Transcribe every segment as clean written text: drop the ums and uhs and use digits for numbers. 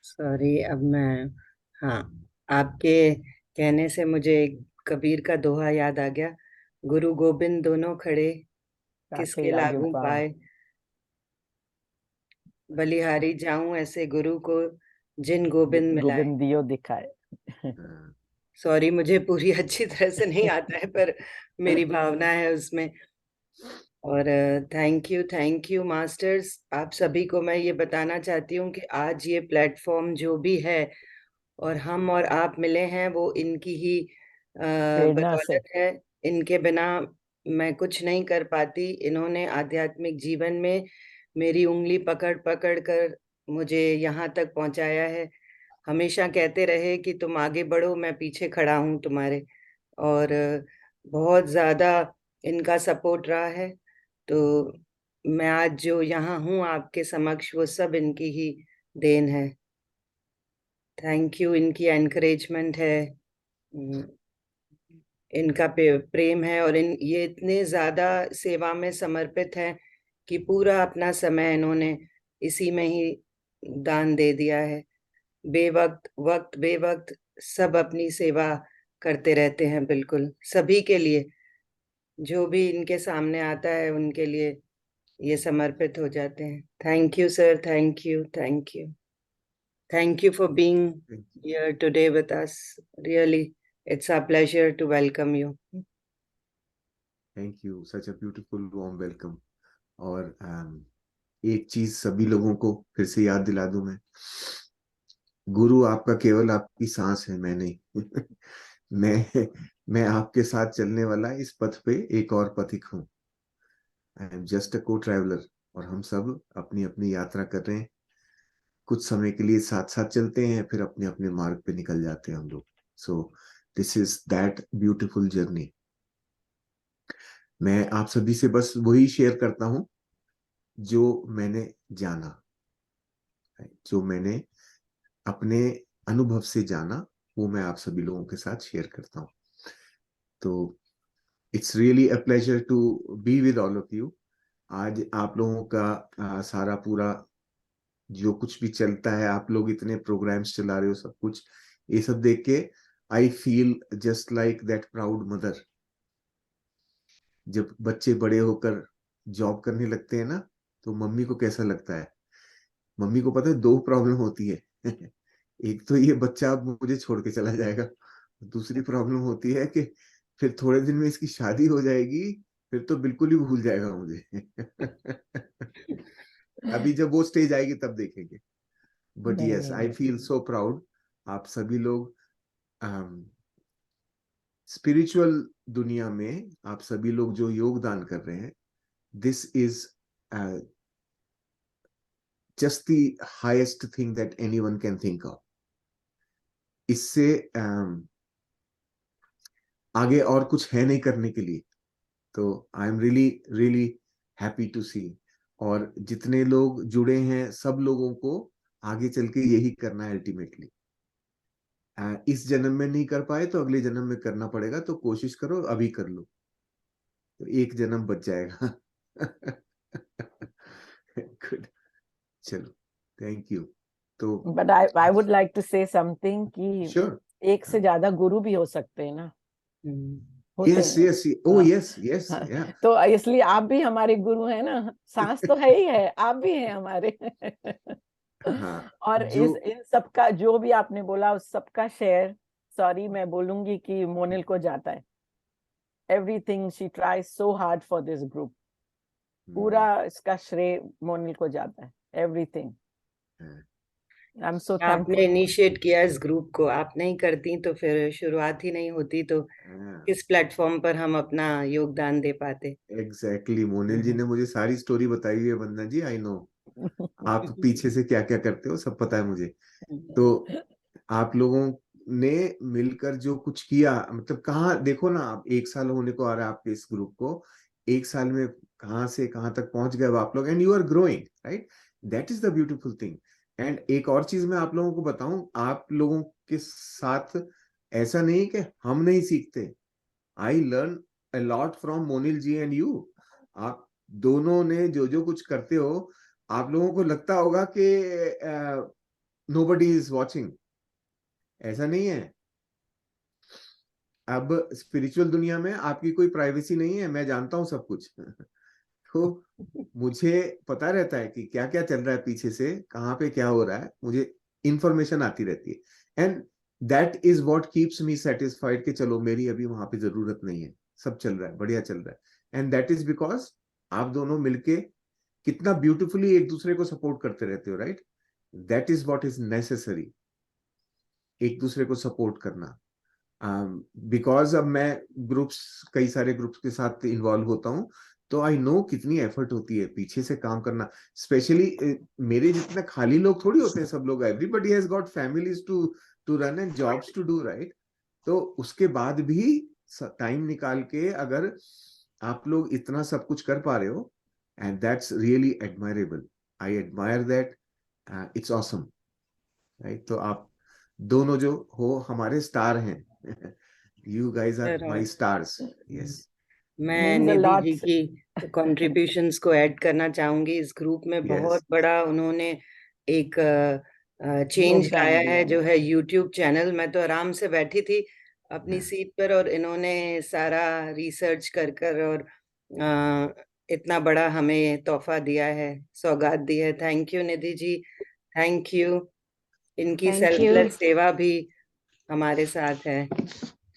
Sorry. अब मैं, हाँ, आपके कहने से मुझे कबीर का दोहा याद आ गया। गुरु गोविंद दोनों खड़े, काके किसके लागे लागू पाए। पाए। बलिहारी जाऊं ऐसे गुरु को, जिन गोविंद मिलाए। गोविंद दियो दिखाए। हाँ, सॉरी, मुझे पूरी अच्छी तरह से नहीं आता है, पर मेरी भावना है उसमें। और थैंक यू मास्टर्स। आप सभी को मैं ये बताना चाहती हूँ कि आज ये प्लेटफॉर्म जो भी है और हम और आप मिले हैं, वो इनकी ही प्रेरणा से। बदौलत है। इनके बिना मैं कुछ नहीं कर पाती। इन्होंने आध्यात्मिक जीवन में मेरी उंगली पकड़ पकड़ कर मुझे यहाँ तक पहुँचाया है। हमेशा कहते रहे कि तुम आगे बढ़ो, मैं पीछे खड़ा हूँ तुम्हारे। और बहुत ज्यादा इनका सपोर्ट रहा है। तो मैं आज जो यहाँ हूँ आपके समक्ष, वो सब इनकी ही देन है। Thank you. इनकी एनकरेजमेंट है, इनका प्रेम है, और ये इतने ज्यादा सेवा में समर्पित हैं कि पूरा अपना समय इन्होंने इसी में ही दान दे दिया है। बेवक्त वक्त बेवक्त सब अपनी सेवा करते रहते हैं, बिल्कुल सभी के लिए। जो भी इनके सामने आता है उनके लिए ये समर्पित हो जाते हैं। Thank you sir, thank you, thank you. Thank you for being here today with us. Really, it's our pleasure to welcome you. Thank you, such a beautiful warm welcome. और एक चीज सभी लोगों को फिर से याद दिला दूं मैं, गुरु आपका केवल आपकी सांस है, मैं नहीं। मैं आपके साथ चलने वाला इस पथ पे एक और पथिक हूँ। आई एम जस्ट अ को ट्रैवलर। और हम सब अपनी अपनी यात्रा कर रहे हैं। कुछ समय के लिए साथ साथ चलते हैं, फिर अपने अपने मार्ग पे निकल जाते हैं हम लोग। So this is that beautiful journey. मैं आप सभी से बस वही शेयर करता हूं जो मैंने जाना, जो मैंने अपने अनुभव से जाना, वो मैं आप सभी लोगों के साथ शेयर करता हूं। तो it's really a pleasure to be with all of you. आज आप लोगों का सारा पूरा जो कुछ भी चलता है, आप लोग इतने प्रोग्राम्स चला रहे हो, सब कुछ ये सब देख के I feel just like that proud mother. जब बच्चे बड़े होकर जॉब करने लगते हैं ना, तो मम्मी को कैसा लगता है? मम्मी को पता है दो प्रॉब्लम होती है। एक तो ये बच्चा अब मुझे छोड़ के चला जाएगा। दूसरी प्रॉब्लम होती है कि फिर थोड़े दिन में इसकी शादी हो जाएगी, फिर तो बिल्कुल ही भूल जाएगा मुझे। अभी जब वो स्टेज आएगी तब देखेंगे। बट नहीं यस, नहीं आई नहीं। Feel so proud. आप सभी लोग स्पिरिचुअल दुनिया में आप सभी लोग जो योगदान कर रहे हैं, this is just the highest thing that anyone can think of. इससे आगे और कुछ है नहीं करने के लिए। तो I am really really happy to see. और जितने लोग जुड़े हैं सब लोगों को आगे चल के यही करना है अल्टीमेटली। इस जन्म में नहीं कर पाए तो अगले जन्म में करना पड़ेगा, तो कोशिश करो अभी कर लो, तो एक जन्म बच जाएगा। गुड। चलो, थैंक यू। तो but I would like to say something कि श्योर। एक से ज्यादा गुरु भी हो सकते हैं ना। हम्म। होते यस हैं। यस, ओ हाँ। यस यस, हाँ, या। तो इसलिए आप भी हमारे गुरु हैं ना। सांस तो है ही है, आप भी हैं हमारे। हाँ, और जो इस इन सब का जो भी आपने बोला उस सब का शेयर, सॉरी मैं बोलूंगी कि मोनिल को जाता है। Everything she try so hard for this group. पूरा इसका श्रेय मोनिल को जाता है। एवरीथिंग। आई एम सो आपने थैंकफुल। इनिशिएट किया इस ग्रुप को, आप नहीं करती तो फिर शुरुआत ही नहीं होती, तो किस प्लेटफॉर्म पर हम अपना योगदान दे पाते। एग्जैक्टली, मोनिल जी ने मुझे सारी स्टोरी बताई हुई है वंदना जी, आई नो। आप पीछे से क्या क्या करते हो सब पता है मुझे। तो आप लोगों ने मिलकर जो कुछ किया, मतलब कहाँ देखो ना, आप एक साल होने को आ रहा है आपके इस ग्रुप को। एक साल में कहाँ से कहाँ तक पहुंच गए अब आप लोग, and you are growing, right? That is the beautiful thing. And एक और चीज मैं आप लोगों को बताऊं, आप लोगों के साथ ऐसा नहीं कि हम नहीं सीखते। I learn a lot from Monil ji and you. आप दोनों ने जो जो कुछ करते हो, आप लोगों को लगता होगा कि nobody is watching, ऐसा नहीं है। अब स्पिरिचुअल दुनिया में आपकी कोई प्राइवेसी नहीं है, मैं जानता हूं सब कुछ। तो मुझे पता रहता है कि क्या क्या चल रहा है पीछे से, कहाँ पे क्या हो रहा है, मुझे इंफॉर्मेशन आती रहती है। And that is what keeps me satisfied कि चलो मेरी अभी वहां पे जरूरत नहीं है, सब चल रहा है, बढ़िया चल रहा है। एंड दैट इज बिकॉज आप दोनों मिलके कितना ब्यूटिफुली एक दूसरे को सपोर्ट करते रहते हो, right? That is what is necessary, एक दूसरे को सपोर्ट करना। बिकॉज अब मैं ग्रुप्स, कई सारे ग्रुप्स के साथ इन्वॉल्व होता हूँ, तो आई नो कितनी एफर्ट होती है पीछे से काम करना। स्पेशली मेरे जितने खाली लोग थोड़ी होते हैं, सब लोग, everybody has got families to run and jobs to do, right? तो उसके बाद भी टाइम निकाल के अगर आप लोग इतना सब कुछ कर पा रहे हो, and that's really admirable, I admire that, it's awesome, right? तो आप दोनों जो हो हमारे स्टार हैं। You guys are my stars, yes. मैं Means a Nidhi lot. Ji की कॉन्ट्रीब्यूशंस को ऐड करना चाहूंगी। इस ग्रुप में बहुत बड़ा उन्होंने एक चेंज योगदान लाया दिया है, है। जो है यूट्यूब चैनल। मैं तो आराम से बैठी थी अपनी सीट पर, और इन्होंने सारा रिसर्च कर कर और इतना बड़ा हमें तोहफा दिया है, सौगात दी है। Thank you Nidhi ji, thank you. इनकी थैंक यू। सेल्फलेस सेवा भी हमारे साथ है।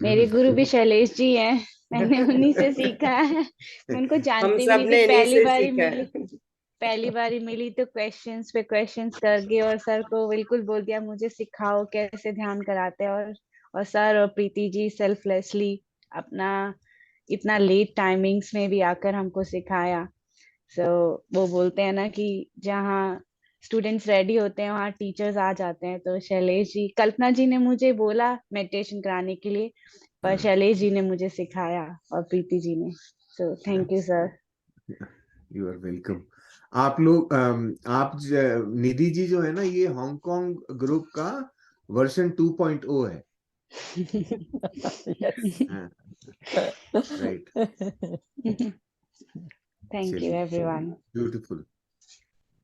मेरे गुरु भी शैलेश जी हैं, मैंने उन्हीं से सीखा है। उनको हम जानती भी सब नहीं थी, ने इन्हीं से सीखा है। पहली बारी मिली तो क्वेश्चंस पे क्वेश्चंस करके और सर को बिल्कुल बोल दिया मुझे सिखाओ कैसे ध्यान कराते हैं। और सर और प्रीति जी सेल्फलेसली अपना इतना लेट टाइमिंग्स में भी आकर हमको सिखाया। सो वो बोलते हैं ना कि जहाँ स्टूडेंट्स रेडी होते हैं वहाँ टीचर्स आ जाते हैं। तो शैलेश जी, कल्पना जी ने मुझे बोला मेडिटेशन कराने के लिए, पर शैलेश जी ने मुझे सिखाया और प्रीति जी ने। So thank you sir. You are welcome. आप लोग निधि जी जो है ना, ये हांगकांग ग्रुप का वर्जन 2.0 है। Right. Thank you everyone. Beautiful,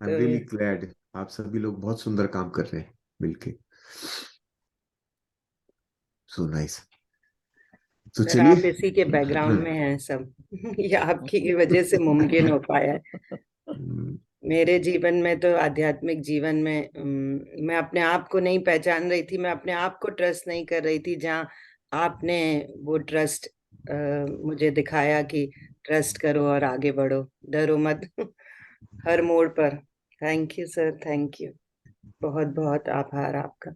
I am तो रियली ग्लैड। आप सभी लोग बहुत सुंदर काम कर रहे हैं मिलके, सो नाइस। तो सर, चलिए। आप इसी के बैकग्राउंड में हैं सब। ये आपकी वजह से मुमकिन हो पाया है। मेरे जीवन में तो, आध्यात्मिक जीवन में, मैं अपने आप को नहीं पहचान रही थी, मैं अपने आप को ट्रस्ट नहीं कर रही थी, जहाँ आपने वो ट्रस्ट मुझे दिखाया कि ट्रस्ट करो और आगे बढ़ो, डरो मत। हर मोड़ पर। Thank you sir, thank you. बहुत बहुत आभार आपका।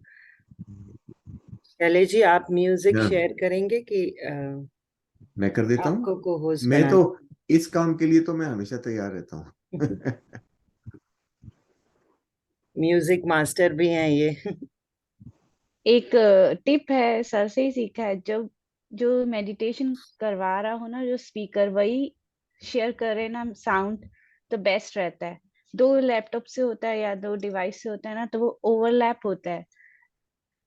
शैलेश जी, आप म्यूजिक शेयर करेंगे कि मैं कर देता हूँ। आपको को होस्ट मैं बना? तो इस काम के लिए तो मैं हमेशा तैयार रहता हूँ। म्यूजिक मास्टर भी हैं ये। एक टिप है, सर से ही सीखा है। जब जो मेडिटेशन करवा रहा हो ना, जो स्पीकर, वही शेयर करे ना साउंड, तो बेस्ट रहता है। दो लैपटॉप से होता है या दो डिवाइस से होता है ना, तो वो ओवरलैप होता है,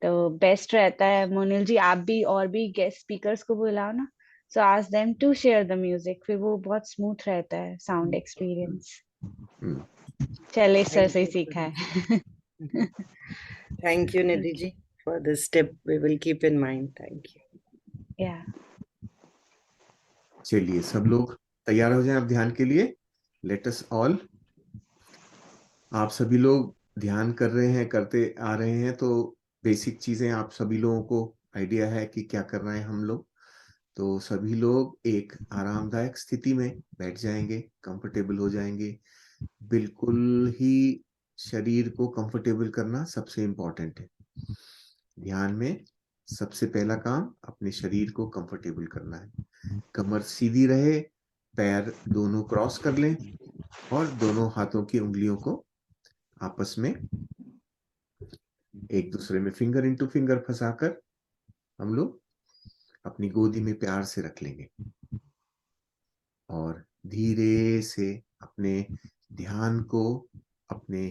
तो बेस्ट रहता है। मोनिल जी, आप भी और भी गेस्ट स्पीकर्स को बुलाओ ना, so ask them to share the music, फिर वो बहुत स्मूथ रहता है साउंड एक्सपीरियंस। चलिए, सर से ही सीखा है। Thank you Nidhi ji for this tip, we will keep in mind. Thank you. या चलिए सब लोग तैयार हो जाएं अब ध्यान के लिए। Let us all. आप सभी लोग ध्यान कर रहे हैं, करते आ रहे हैं, तो बेसिक चीजें आप सभी लोगों को आइडिया है कि क्या कर रहे हैं हम लोग। तो सभी लोग एक आरामदायक स्थिति में बैठ जाएंगे, कंफर्टेबल हो जाएंगे। बिल्कुल ही शरीर को कंफर्टेबल करना सबसे इम्पोर्टेंट है। ध्यान में सबसे पहला काम अपने शरीर को कंफर्टेबल करना है। कमर सीधी रहे, पैर दोनों क्रॉस कर लें और दोनों हाथों की उंगलियों को आपस में एक दूसरे में फिंगर इनटू फिंगर फंसाकर हम लोग अपनी गोदी में प्यार से रख लेंगे और धीरे से अपने ध्यान को अपने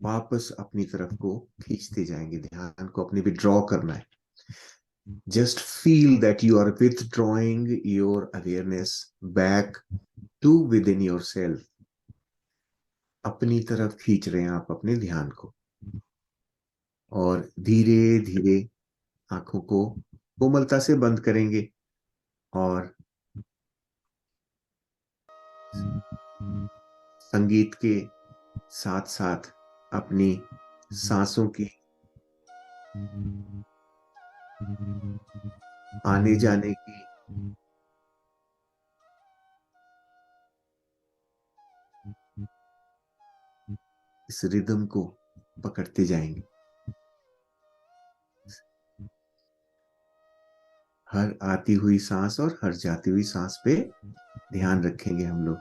वापस अपनी तरफ को खींचते जाएंगे। ध्यान को अपने विड्रॉ करना है। Just feel that you are withdrawing your awareness back to within yourself. अपनी तरफ खींच रहे हैं आप अपने ध्यान को, और धीरे धीरे आंखों को कोमलता से बंद करेंगे और संगीत के साथ साथ अपनी सांसों की आने जाने की इस रिदम को पकड़ते जाएंगे। हर आती हुई सांस और हर जाती हुई सांस पे ध्यान रखेंगे हम लोग।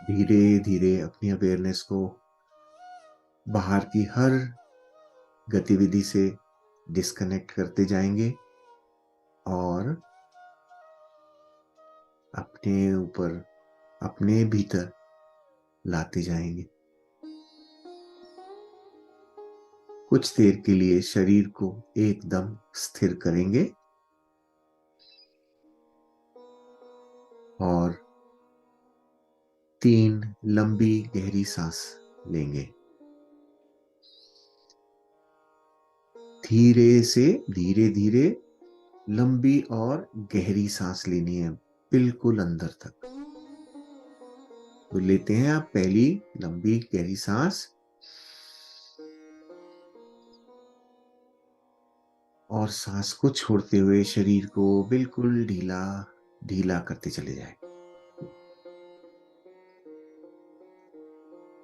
धीरे धीरे अपनी अवेयरनेस को बाहर की हर गतिविधि से डिस्कनेक्ट करते जाएंगे और अपने ऊपर, अपने भीतर लाते जाएंगे। कुछ देर के लिए शरीर को एकदम स्थिर करेंगे और 3 लंबी गहरी सांस लेंगे। धीरे धीरे लंबी और गहरी सांस लेनी है, बिल्कुल अंदर तक। तो लेते हैं आप पहली लंबी गहरी सांस और सांस को छोड़ते हुए शरीर को बिल्कुल ढीला ढीला करते चले जाएं।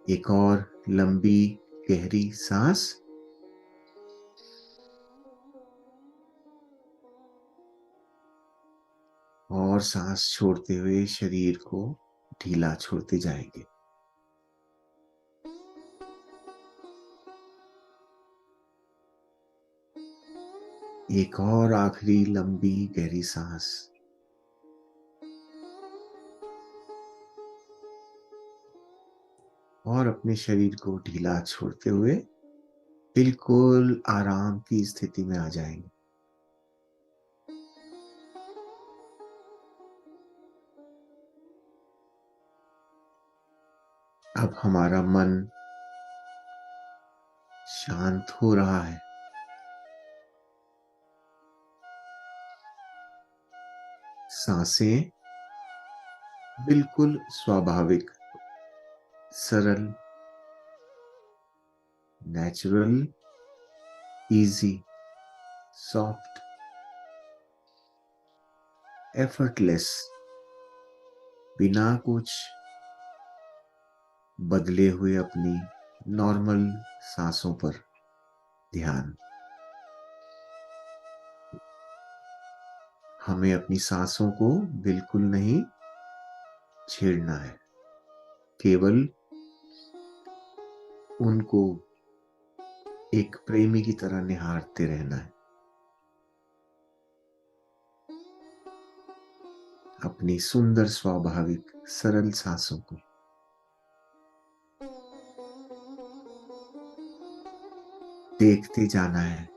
एक और लंबी गहरी सांस और सांस छोड़ते हुए शरीर को ढीला छोड़ते जाएंगे। एक और आखिरी लंबी गहरी सांस और अपने शरीर को ढीला छोड़ते हुए बिल्कुल आराम की स्थिति में आ जाएंगे। अब हमारा मन शांत हो रहा है। सांसें बिल्कुल स्वाभाविक, सरल, नेचुरल, इजी, सॉफ्ट, एफर्टलेस, बिना कुछ बदले हुए अपनी नॉर्मल सांसों पर ध्यान। हमें अपनी सांसों को बिल्कुल नहीं छेड़ना है, केवल उनको एक प्रेमी की तरह निहारते रहना है। अपनी सुंदर स्वाभाविक सरल सांसों को देखते जाना है।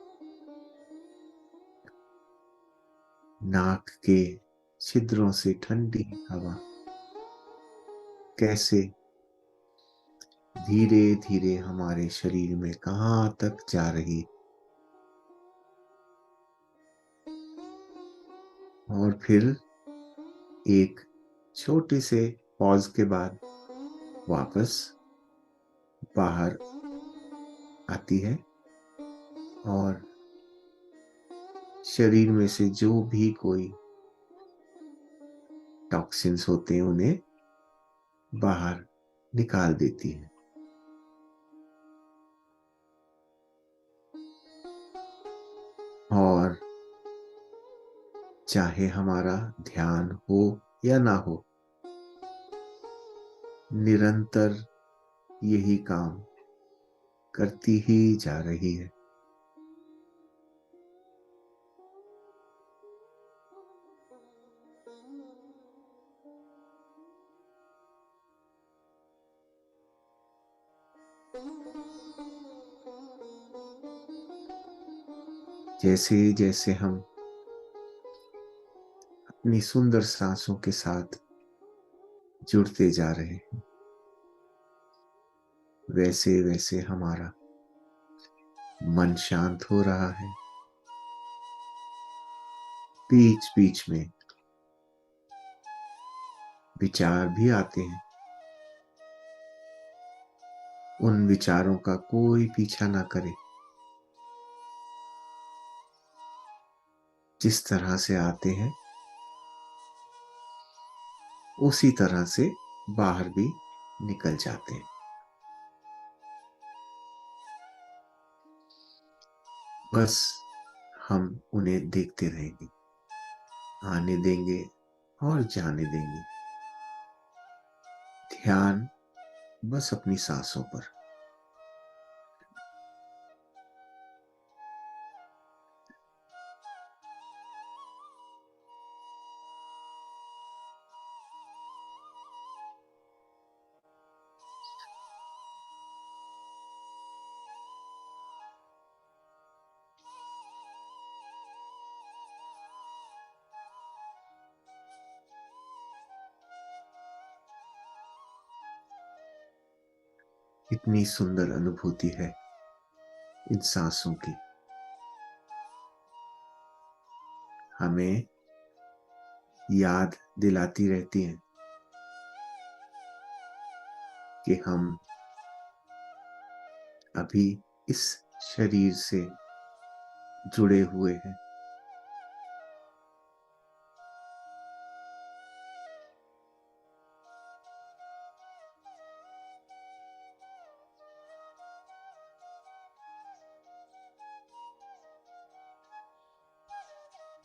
नाक के छिद्रों से ठंडी हवा कैसे धीरे धीरे हमारे शरीर में कहां तक जा रही, और फिर एक छोटे से पॉज के बाद वापस बाहर आती है और शरीर में से जो भी कोई टॉक्सिन्स होते हैं उन्हें बाहर निकाल देती है। और चाहे हमारा ध्यान हो या ना हो, निरंतर यही काम करती ही जा रही है। जैसे जैसे हम अपनी सुंदर सांसों के साथ जुड़ते जा रहे हैं, वैसे वैसे हमारा मन शांत हो रहा है। बीच बीच में विचार भी आते हैं। उन विचारों का कोई पीछा ना करे। जिस तरह से आते हैं उसी तरह से बाहर भी निकल जाते हैं। बस हम उन्हें देखते रहेंगे, आने देंगे और जाने देंगे। ध्यान बस अपनी सांसों पर। इतनी सुंदर अनुभूति है इन सांसों की। हमें याद दिलाती रहती हैं कि हम अभी इस शरीर से जुड़े हुए हैं।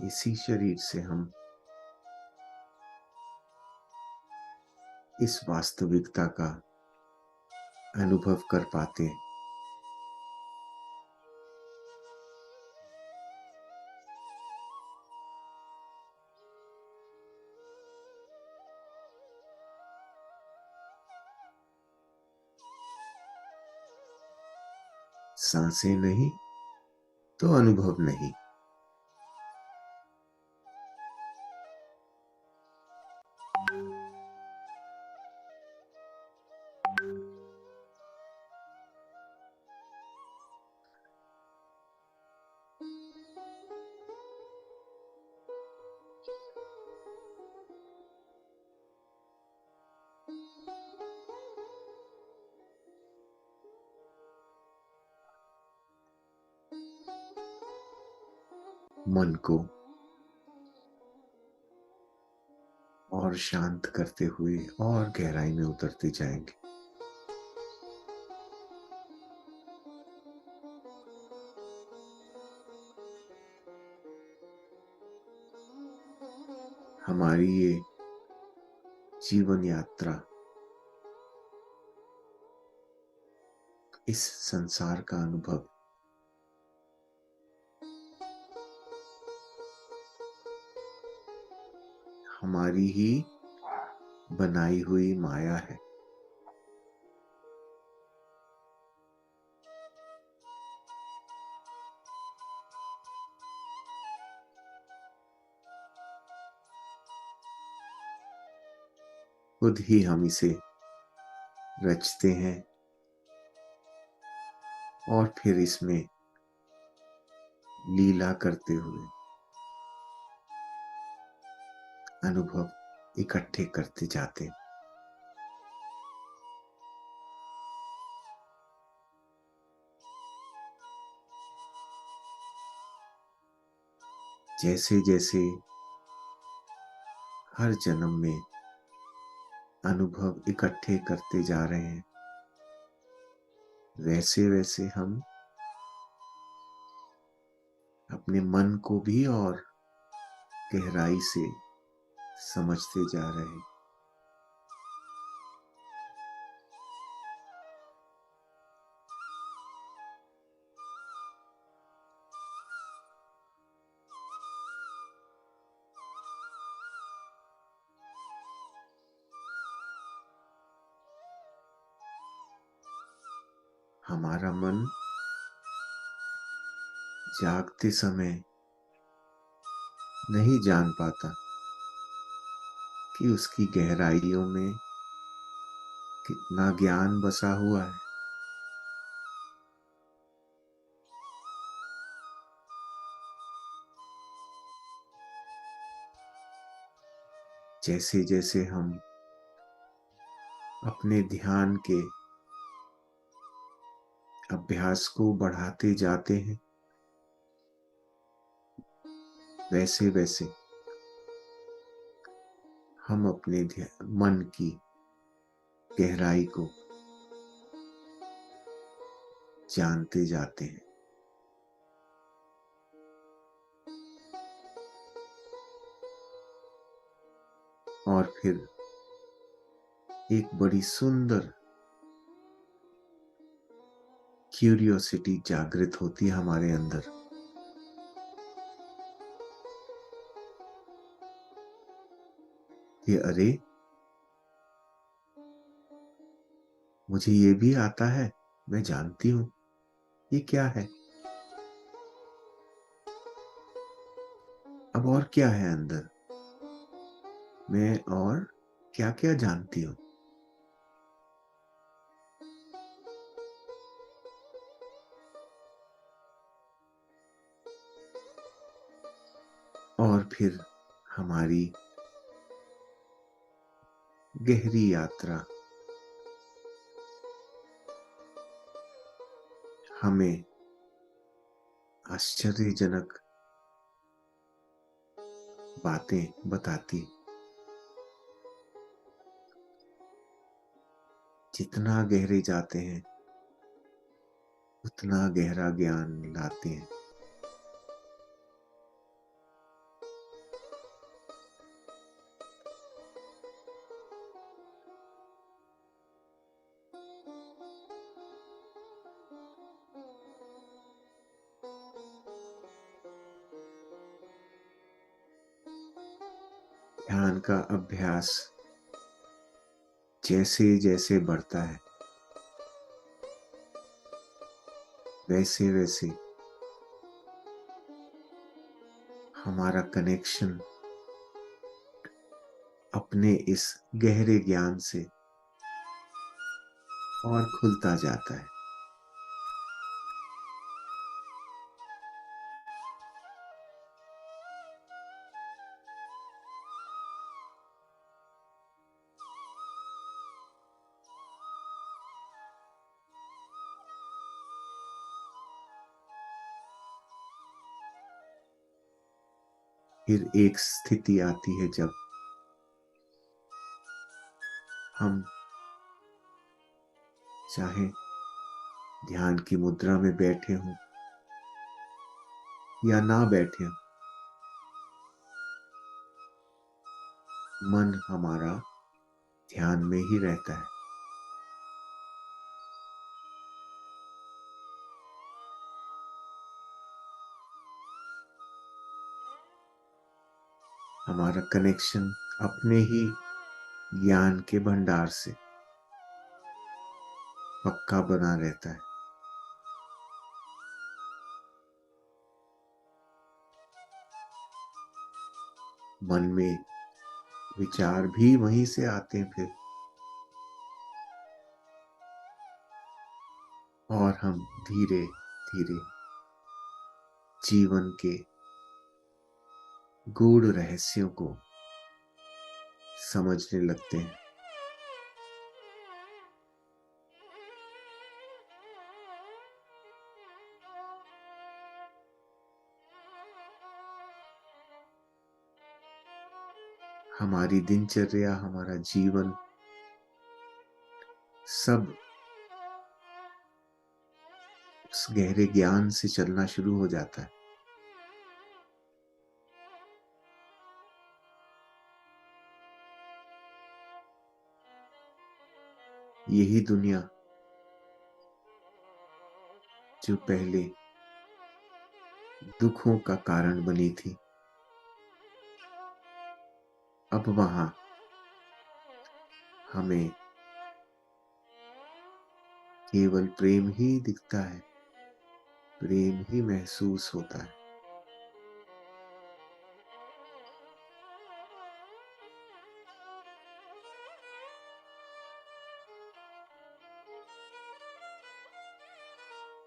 इसी शरीर से हम इस वास्तविकता का अनुभव कर पाते हैं। सांसें नहीं तो अनुभव नहीं। मन को और शांत करते हुए और गहराई में उतरते जाएंगे। हमारी ये जीवन यात्रा इस संसार का अनुभव हमारी ही बनाई हुई माया है। खुद ही हम इसे रचते हैं और फिर इसमें लीला करते हुए अनुभव इकट्ठे करते जाते हैं। जैसे जैसे हर जन्म में अनुभव इकट्ठे करते जा रहे हैं, वैसे वैसे हम अपने मन को भी और गहराई से समझते जा रहे हैं। हमारा मन जागते समय नहीं जान पाता कि उसकी गहराइयों में कितना ज्ञान बसा हुआ है। जैसे जैसे हम अपने ध्यान के अभ्यास को बढ़ाते जाते हैं, वैसे वैसे हम अपने मन की गहराई को जानते जाते हैं। और फिर एक बड़ी सुंदर क्यूरियोसिटी जागृत होती है हमारे अंदर। कि अरे, मुझे ये भी आता है, मैं जानती हूं ये क्या है। अब और क्या है अंदर, मैं और क्या क्या जानती हूं। और फिर हमारी गहरी यात्रा हमें आश्चर्यजनक बातें बताती। जितना गहरे जाते हैं उतना गहरा ज्ञान लाते हैं। ध्यान का अभ्यास जैसे जैसे बढ़ता है, वैसे वैसे हमारा कनेक्शन अपने इस गहरे ज्ञान से और खुलता जाता है। फिर एक स्थिति आती है जब हम चाहे ध्यान की मुद्रा में बैठे हों या ना बैठे हों, मन हमारा ध्यान में ही रहता है। हमारा कनेक्शन अपने ही ज्ञान के भंडार से पक्का बना रहता है। मन में विचार भी वहीं से आते हैं फिर, और हम धीरे धीरे जीवन के गूढ़ रहस्यों को समझने लगते हैं। हमारी दिनचर्या, हमारा जीवन सब उस गहरे ज्ञान से चलना शुरू हो जाता है। यही दुनिया जो पहले दुखों का कारण बनी थी, अब वहां हमें केवल प्रेम ही दिखता है, प्रेम ही महसूस होता है।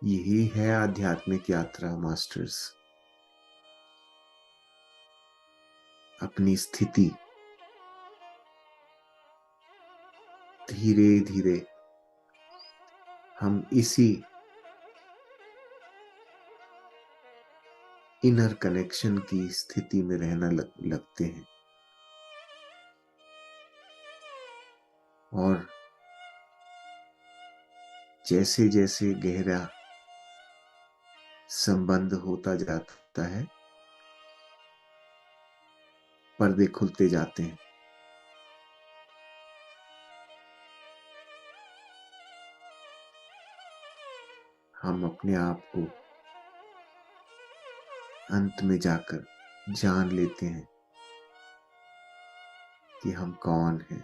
यही है आध्यात्मिक यात्रा मास्टर्स। अपनी स्थिति धीरे धीरे हम इसी इनर कनेक्शन की स्थिति में रहना लगते हैं, और जैसे जैसे गहरा संबंध होता जाता है, पर्दे खुलते जाते हैं। हम अपने आप को अंत में जाकर जान लेते हैं कि हम कौन हैं।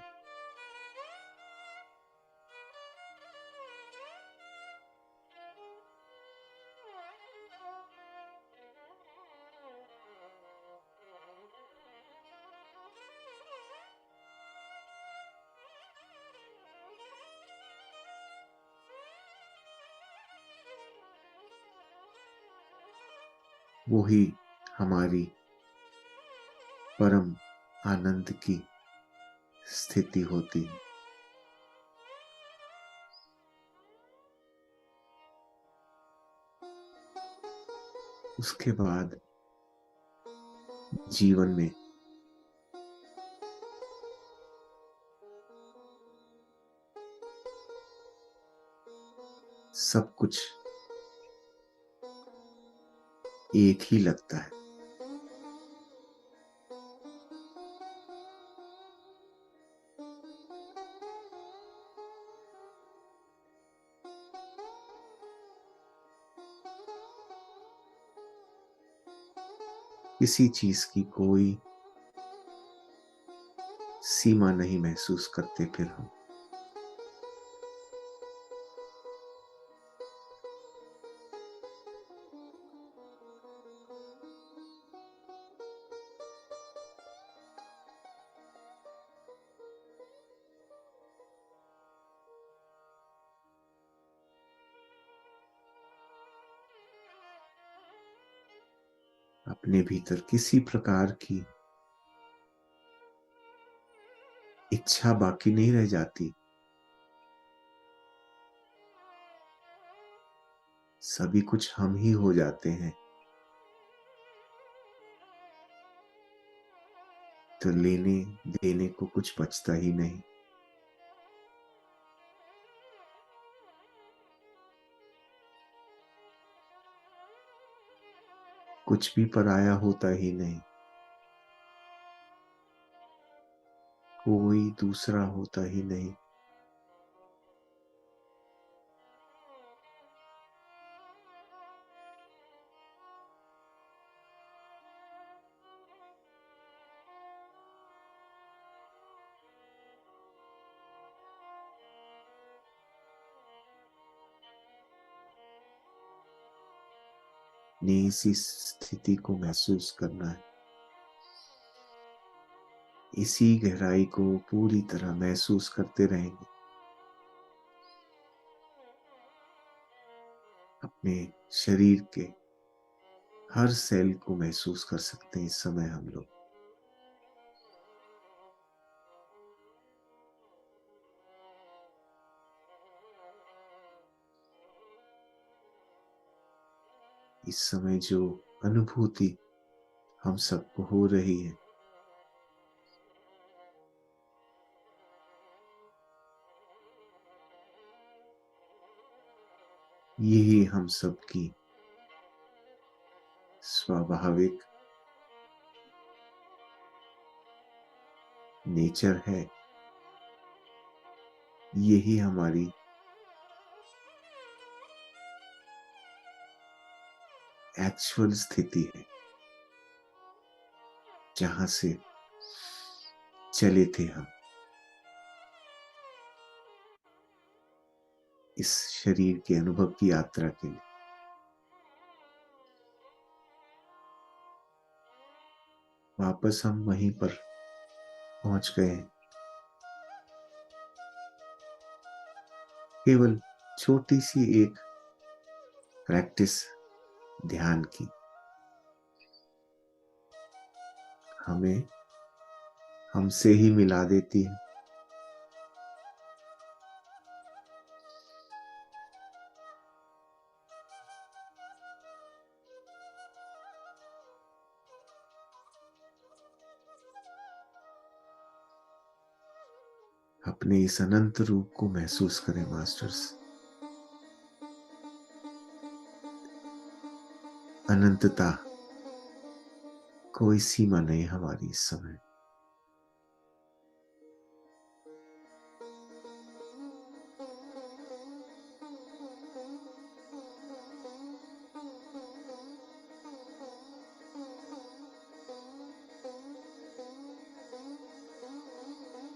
वही हमारी परम आनंद की स्थिति होती है। उसके बाद जीवन में सब कुछ एक ही लगता है। किसी चीज की कोई सीमा नहीं महसूस करते फिर हम। अपने भीतर किसी प्रकार की इच्छा बाकी नहीं रह जाती। सभी कुछ हम ही हो जाते हैं। तो लेने देने को कुछ बचता ही नहीं। कुछ भी पराया होता ही नहीं, कोई दूसरा होता ही नहीं। ने इसी स्थिति को महसूस करना है। इसी गहराई को पूरी तरह महसूस करते रहेंगे। अपने शरीर के हर सेल को महसूस कर सकते हैं इस समय हम लोग। इस समय जो अनुभूति हम सबको हो रही है, यही हम सबकी स्वाभाविक नेचर है। यही हमारी एक्चुअल स्थिति है, जहां से चले थे हम। इस शरीर के अनुभव की यात्रा के लिए। वापस हम वहीं पर पहुंच गए। केवल छोटी सी एक प्रैक्टिस ध्यान की हमें हमसे ही मिला देती है। अपने इस अनंत रूप को महसूस करें मास्टर्स। अनंतता, कोई सीमा नहीं हमारी इस समय।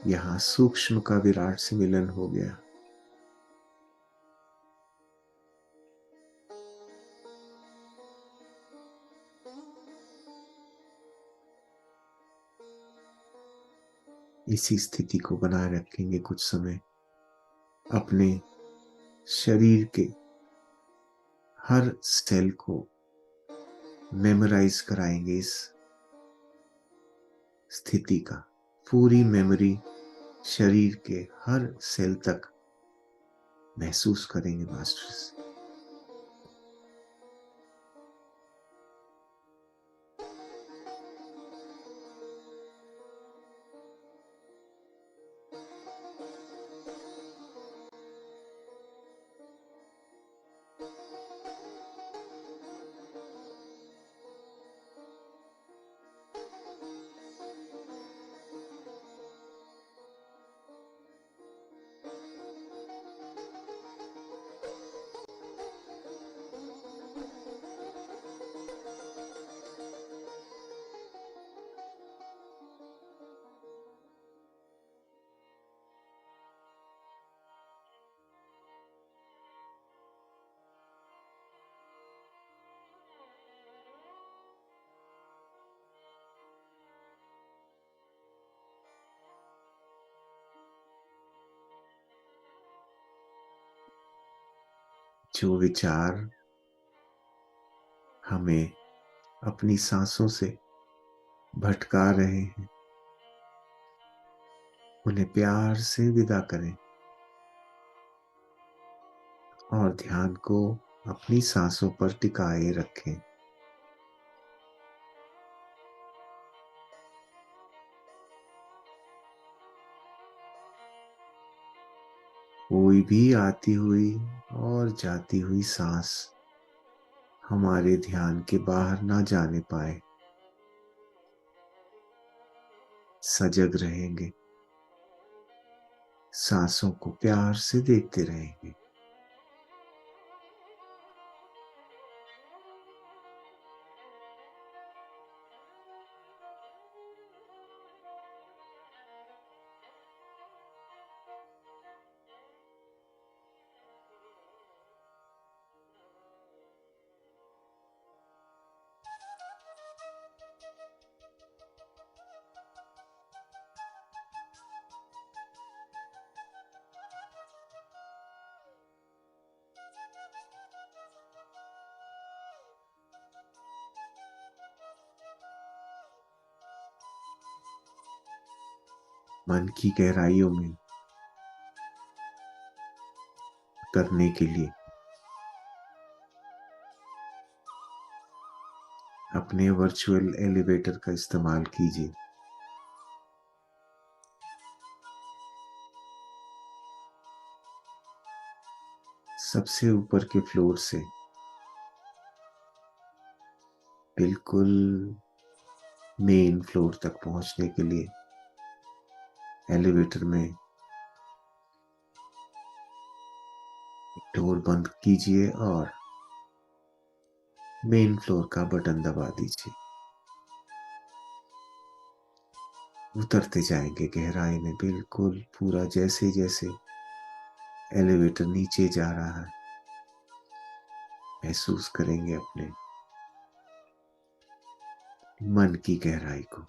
यहाँ सूक्ष्म का विराट से मिलन हो गया। इसी स्थिति को बनाए रखेंगे कुछ समय। अपने शरीर के हर सेल को मेमोराइज कराएंगे इस स्थिति का। पूरी मेमोरी शरीर के हर सेल तक महसूस करेंगे मास्टर्स। जो विचार हमें अपनी सांसों से भटका रहे हैं, उन्हें प्यार से विदा करें और ध्यान को अपनी सांसों पर टिकाए रखें। कोई भी आती हुई और जाती हुई सांस हमारे ध्यान के बाहर ना जाने पाए। सजग रहेंगे, सांसों को प्यार से देखते रहेंगे। मन की गहराइयों में करने के लिए अपने वर्चुअल एलिवेटर का इस्तेमाल कीजिए। सबसे ऊपर के फ्लोर से बिल्कुल मेन फ्लोर तक पहुंचने के लिए एलिवेटर में डोर बंद कीजिए और मेन फ्लोर का बटन दबा दीजिए। उतरते जाएंगे गहराई में, बिल्कुल पूरा जैसे जैसे एलिवेटर नीचे जा रहा है, महसूस करेंगे अपने मन की गहराई को।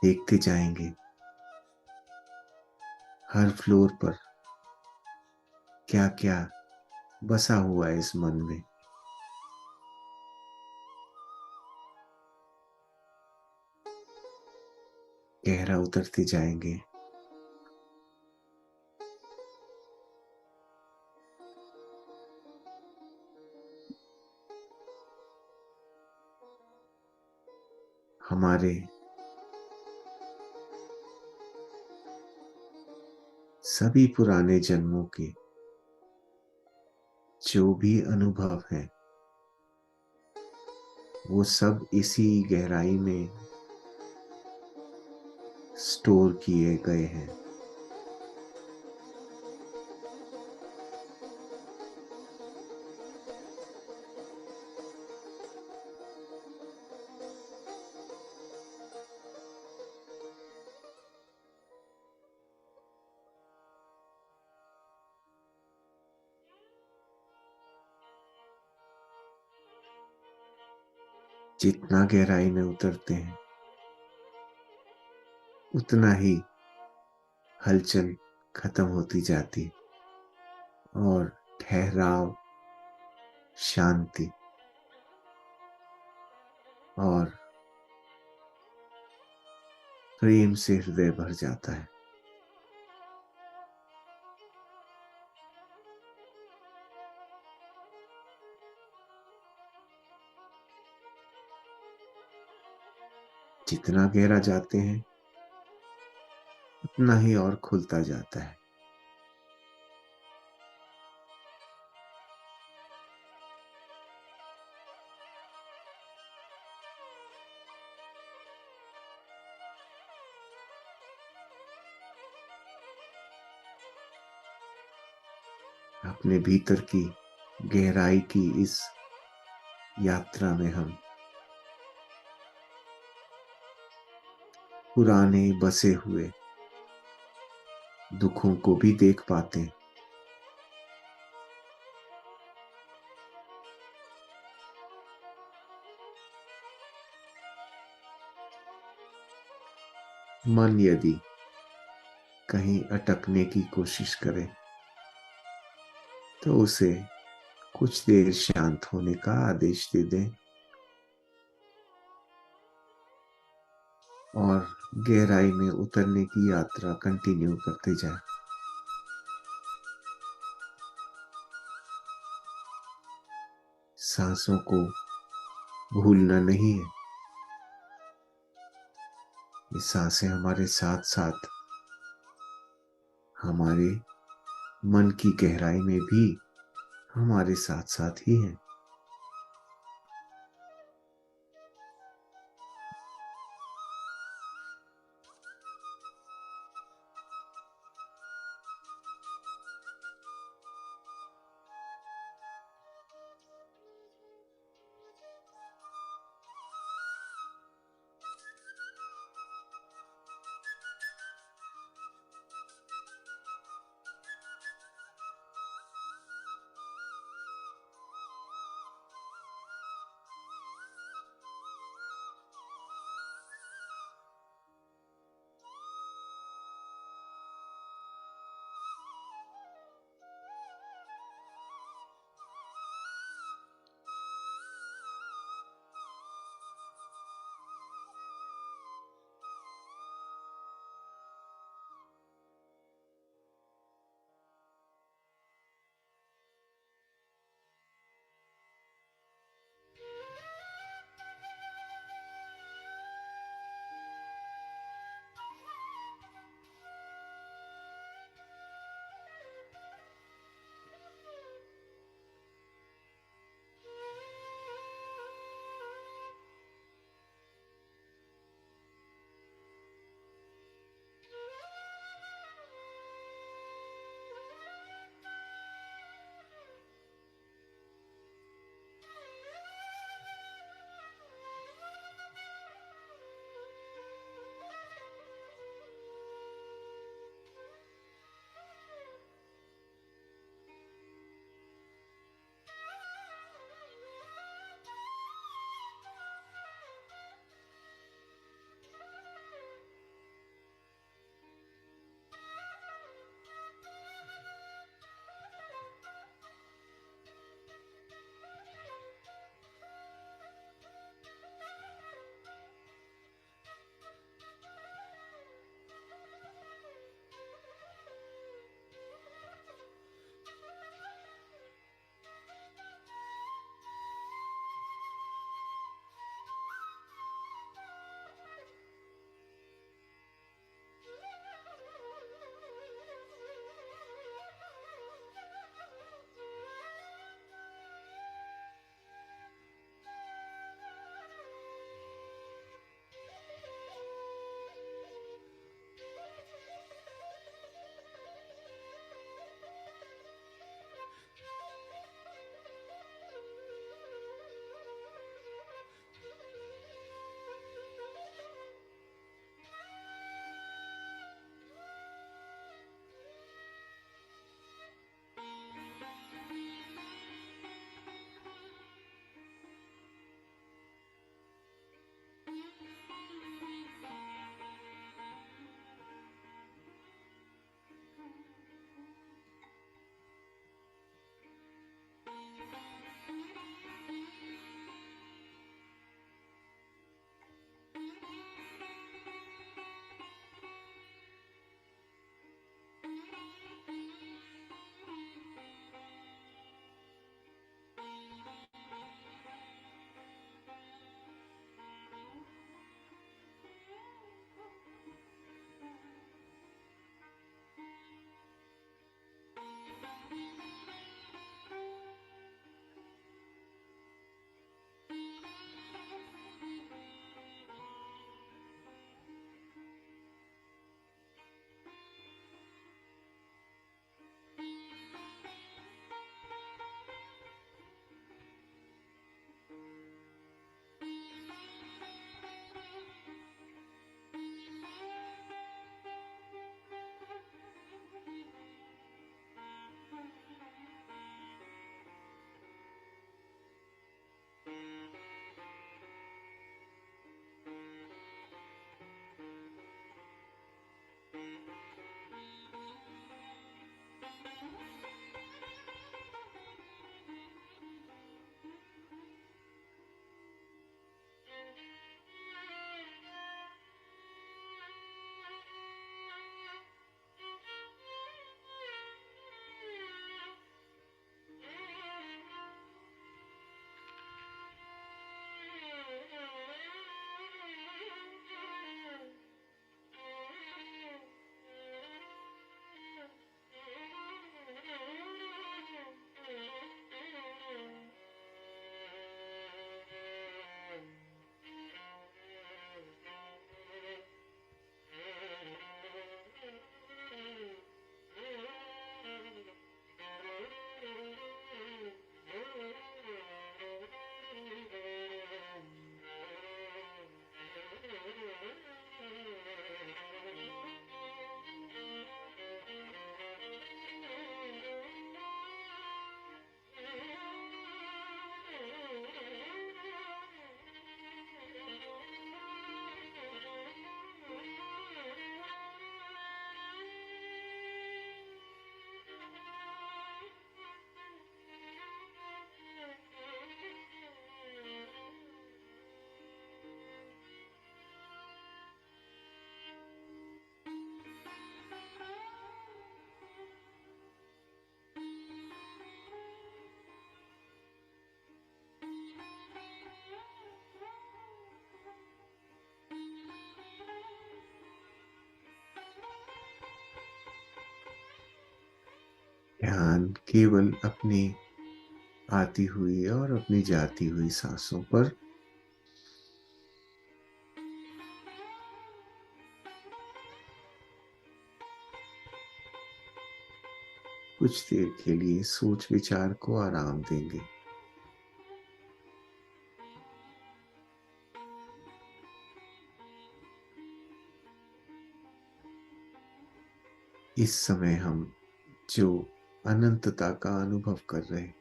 देखते जाएंगे हर फ्लोर पर क्या क्या बसा हुआ है इस मन में। गहरा उतरते जाएंगे। हमारे सभी पुराने जन्मों के जो भी अनुभव हैं, वो सब इसी गहराई में स्टोर किए गए हैं। जितना गहराई में उतरते हैं उतना ही हलचल खत्म होती जाती और ठहराव, शांति और प्रेम से हृदय भर जाता है। जितना गहरा जाते हैं उतना ही और खुलता जाता है। अपने भीतर की गहराई की इस यात्रा में हम पुराने बसे हुए दुखों को भी देख पाते हैं। मन यदि कहीं अटकने की कोशिश करे तो उसे कुछ देर शांत होने का आदेश दे दें और गहराई में उतरने की यात्रा कंटिन्यू करते जाएं। सांसों को भूलना नहीं है। ये सांसें हमारे साथ साथ हमारे मन की गहराई में भी हमारे साथ साथ ही हैं। ध्यान केवल अपनी आती हुई और अपनी जाती हुई सांसों पर। कुछ देर के लिए सोच विचार को आराम देंगे। इस समय हम जो अनंतता का अनुभव कर रहे हैं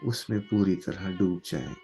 उसमें पूरी तरह डूब जाएं।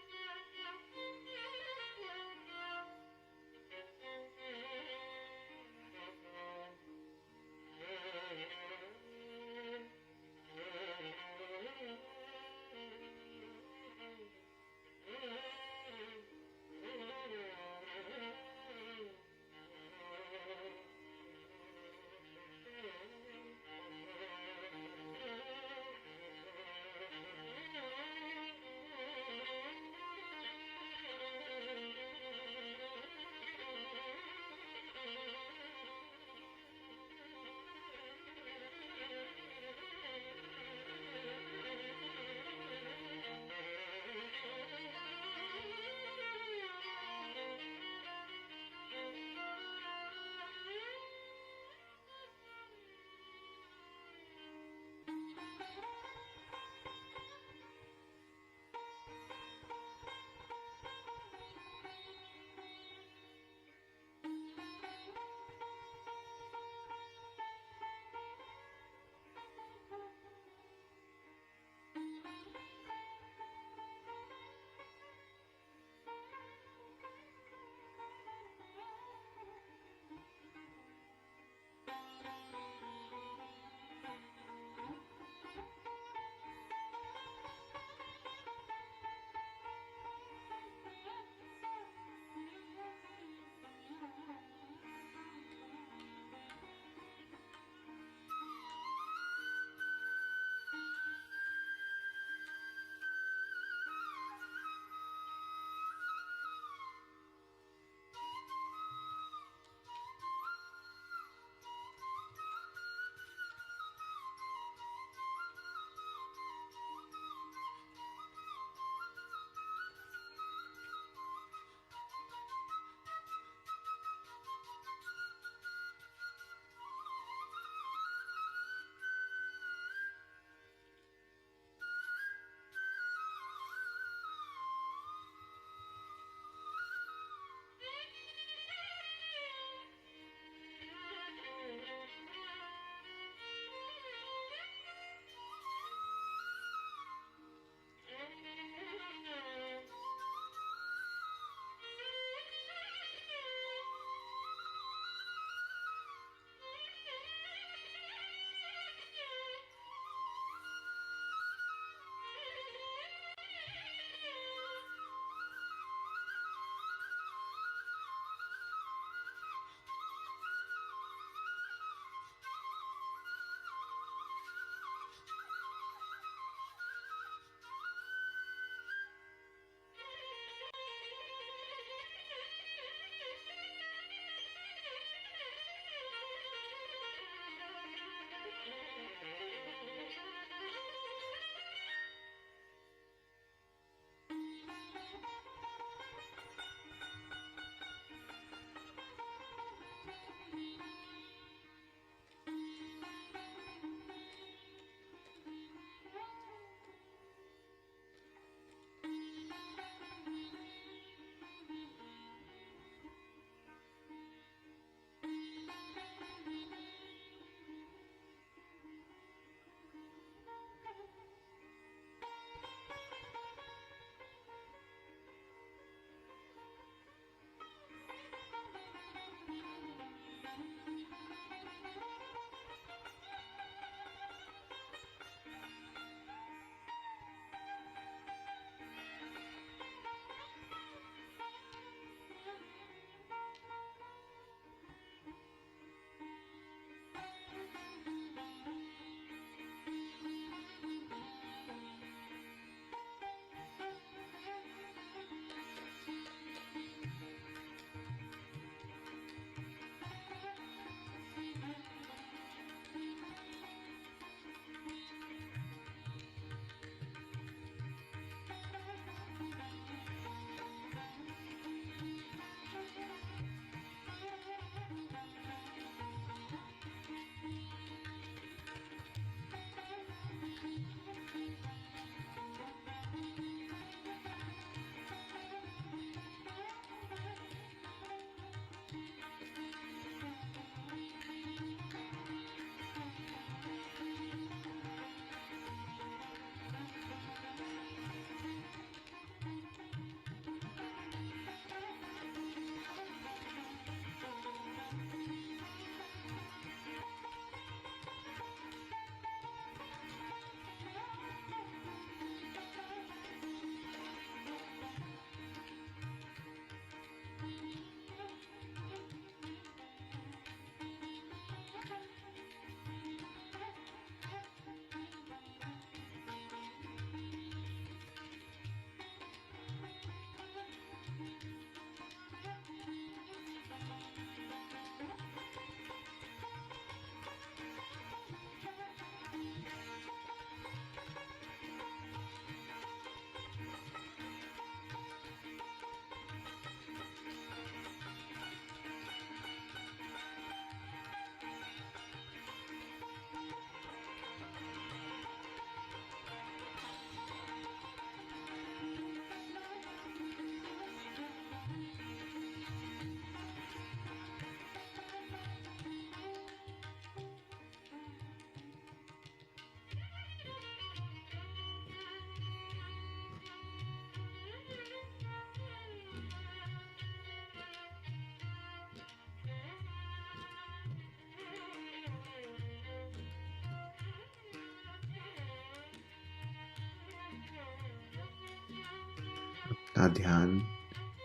अपना ध्यान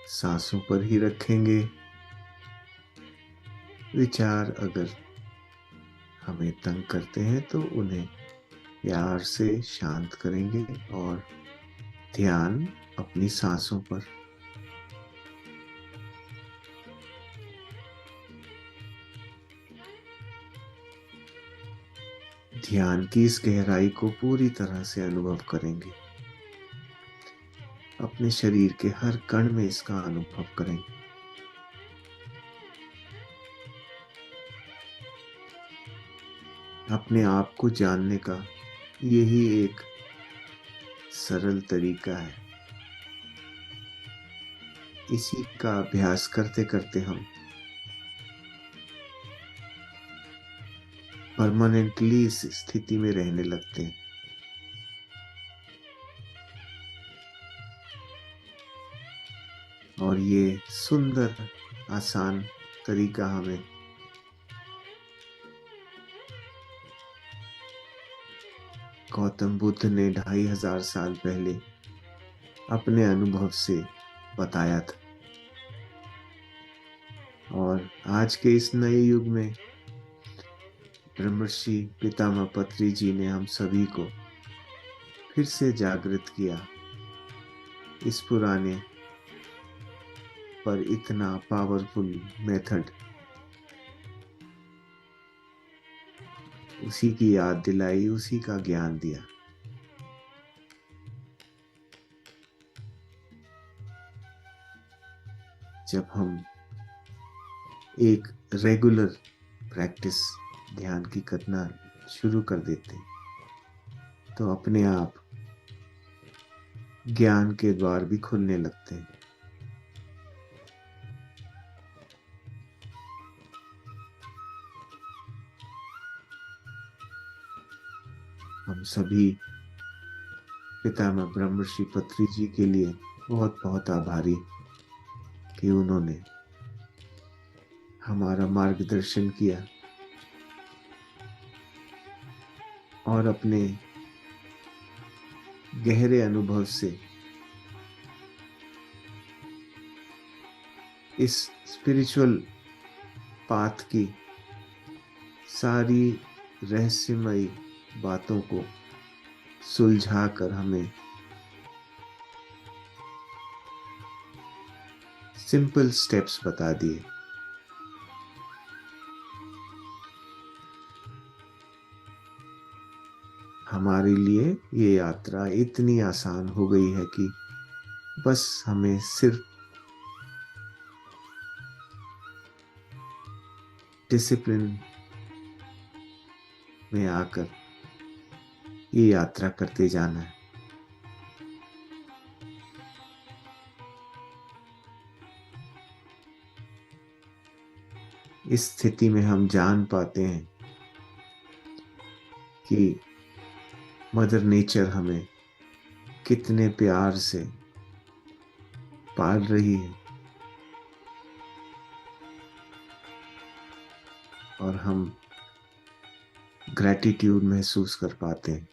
सांसों पर ही रखेंगे। विचार अगर हमें तंग करते हैं तो उन्हें प्यार से शांत करेंगे और ध्यान अपनी सांसों पर। ध्यान की इस गहराई को पूरी तरह से अनुभव करेंगे। अपने शरीर के हर कण में इसका अनुभव करेंगे। अपने आप को जानने का यही एक सरल तरीका है। इसी का अभ्यास करते करते हम परमानेंटली इस स्थिति में रहने लगते हैं। और ये सुंदर आसान तरीका हमें गौतम बुद्ध ने 2500 साल पहले अपने अनुभव से बताया था। और आज के इस नए युग में ब्रह्मर्षि पितामह पत्री जी ने हम सभी को फिर से जागृत किया इस पुराने पर इतना पावरफुल मेथड। उसी की याद दिलाई, उसी का ज्ञान दिया। जब हम एक रेगुलर प्रैक्टिस ध्यान की करना शुरू कर देते हैं तो अपने आप ज्ञान के द्वार भी खुलने लगते हैं। हम सभी पितामह ब्रह्मर्षि पत्री जी के लिए बहुत बहुत आभारी कि उन्होंने हमारा मार्गदर्शन किया और अपने गहरे अनुभव से इस स्पिरिचुअल पाथ की सारी रहस्यमयी बातों को सुलझा कर हमें सिंपल स्टेप्स बता दिए। हमारे लिए ये यात्रा इतनी आसान हो गई है कि बस हमें सिर्फ डिसिप्लिन में आकर ये यात्रा करते जाना है। इस स्थिति में हम जान पाते हैं कि मदर नेचर हमें कितने प्यार से पाल रही है और हम ग्रैटिट्यूड महसूस कर पाते हैं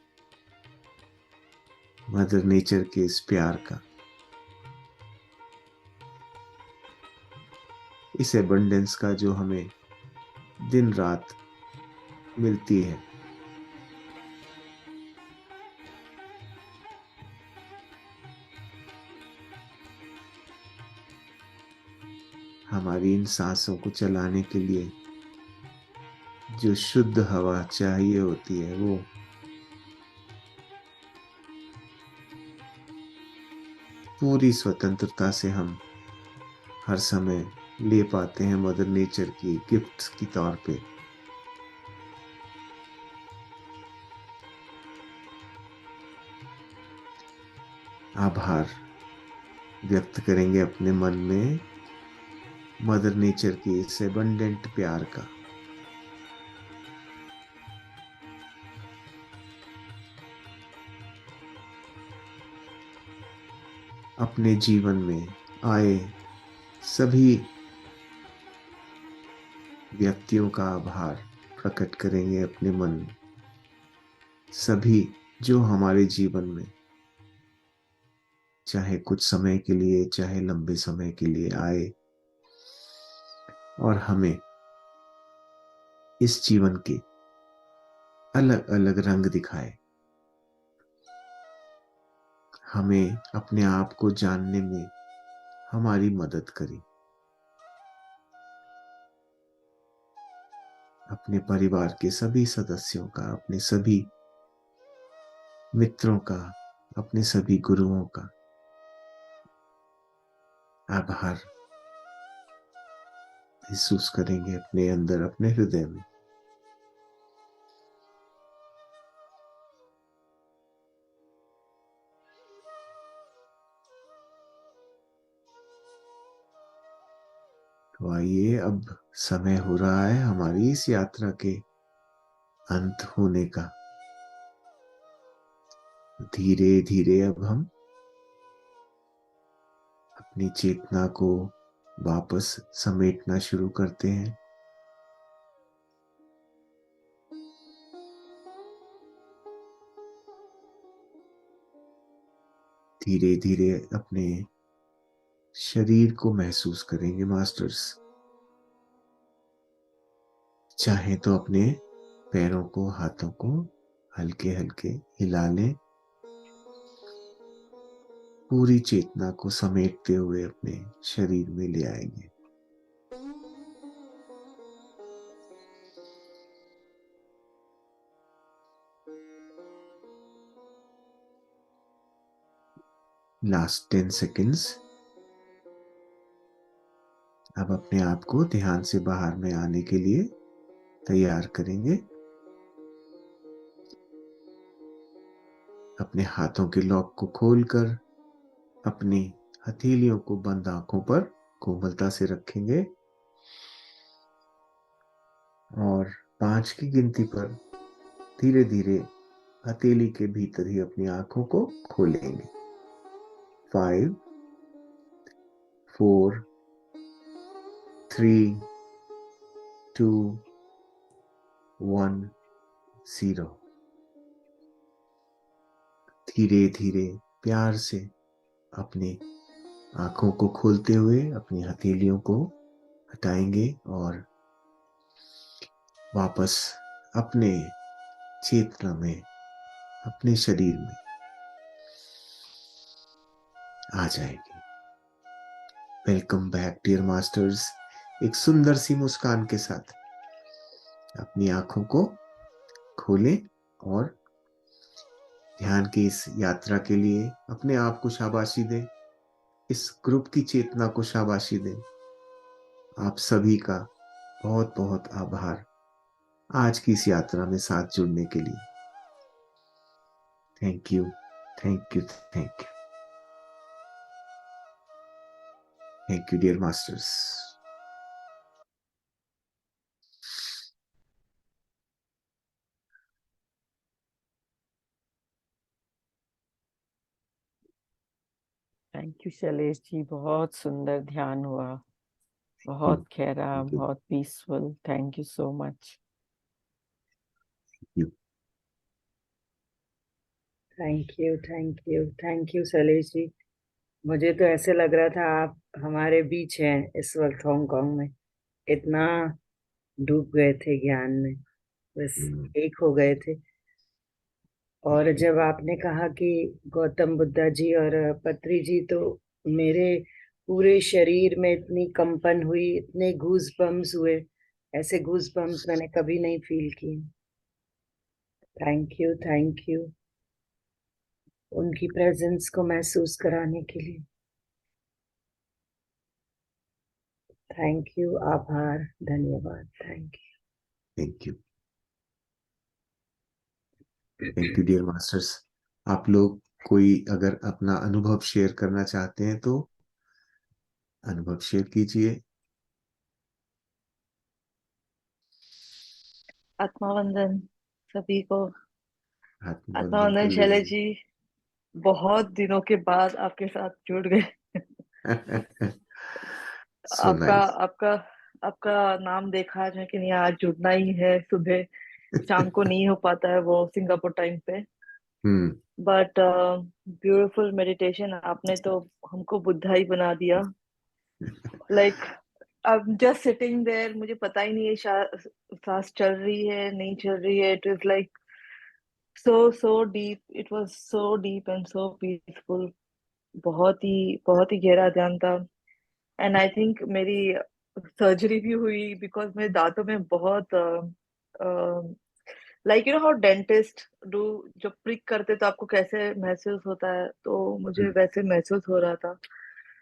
मदर नेचर के इस प्यार का, इस एबंडेंस का जो हमें दिन रात मिलती है। हमारी इन सांसों को चलाने के लिए जो शुद्ध हवा चाहिए होती है वो पूरी स्वतंत्रता से हम हर समय ले पाते हैं मदर नेचर की गिफ्ट्स की तौर पे। आभार व्यक्त करेंगे अपने मन में मदर नेचर की इस एबंडेंट प्यार का। अपने जीवन में आए सभी व्यक्तियों का आभार प्रकट करेंगे अपने मन में। सभी जो हमारे जीवन में चाहे कुछ समय के लिए चाहे लंबे समय के लिए आए और हमें इस जीवन के अलग अलग रंग दिखाए, हमें अपने आप को जानने में हमारी मदद करे, अपने परिवार के सभी सदस्यों का, अपने सभी मित्रों का, अपने सभी गुरुओं का आभार महसूस करेंगे अपने अंदर, अपने हृदय में। तो आइए, अब समय हो रहा है हमारी इस यात्रा के अंत होने का। धीरे धीरे अब हम अपनी चेतना को वापस समेटना शुरू करते हैं। धीरे धीरे अपने शरीर को महसूस करेंगे मास्टर्स। चाहे तो अपने पैरों को, हाथों को हल्के हल्के हिला लें, पूरी चेतना को समेटते हुए अपने शरीर में ले आएंगे। Last 10 seconds. अब अपने आप को ध्यान से बाहर में आने के लिए तैयार करेंगे। अपने हाथों के लॉक को खोलकर अपनी हथेलियों को बंद आंखों पर कोमलता से रखेंगे और 5 की गिनती पर धीरे धीरे हथेली के भीतर ही अपनी आंखों को खोलेंगे। 5, 4, 3, 2, 1, 0। धीरे धीरे प्यार से अपनी आंखों को खोलते हुए अपनी हथेलियों को हटाएंगे और वापस अपने चेतना में, अपने शरीर में आ जाएंगे। Welcome back dear masters. एक सुंदर सी मुस्कान के साथ अपनी आंखों को खोलें और ध्यान की इस यात्रा के लिए अपने आप को शाबाशी दें, इस ग्रुप की चेतना को शाबाशी दें। आप सभी का बहुत बहुत आभार आज की इस यात्रा में साथ जुड़ने के लिए। Thank you, thank you, thank you, thank you dear masters. Thank you Shailesh ji, बहुत सुंदर ध्यान हुआ, बहुत गहरा, Thank you. बहुत peaceful. Thank you so much. Thank you Shailesh ji. मुझे तो ऐसे लग रहा था आप हमारे बीच हैं इस वक्त हांगकांग में। इतना डूब गए थे ज्ञान में, बस एक हो गए थे। और जब आपने कहा कि गौतम बुद्धा जी और पत्री जी, तो मेरे पूरे शरीर में इतनी कंपन हुई, इतने गूज बम्स हुए। ऐसे गूज बम्स मैंने कभी नहीं फील किए। थैंक यू, थैंक यू उनकी प्रेजेंस को महसूस कराने के लिए। थैंक यू, आभार, धन्यवाद, thank thank you, thank you dear masters. आप लोग कोई अगर अपना अनुभव शेयर करना चाहते हैं तो अनुभव शेयर कीजिए। आत्मावंदन सभी को। आत्मबंधन आत्मावंदन कुल्लू शैलेश जी, बहुत दिनों के बाद आपके साथ जुड़ गए। सो आपका नाइस। आपका आपका नाम देखा है कि नहीं, आज जुड़ना ही है। सुबह शाम को नहीं हो पाता है वो सिंगापुर टाइम पे। बट ब्यूटीफुल मेडिटेशन, आपने तो हमको बुद्धा ही बना दिया। लाइक अब जस्ट सिटिंग देयर, मुझे पता ही नहीं है सांस चल रही है नहीं चल रही है। It is like so deep, it was so deep and so peaceful. बहुत ही गहरा ध्यान था। एंड आई थिंक मेरी सर्जरी भी हुई बिकॉज मेरे दांतों में बहुत like you know how dentist do, जब प्रिक करते तो आपको कैसे महसूस होता है, तो मुझे वैसे महसूस हो रहा था।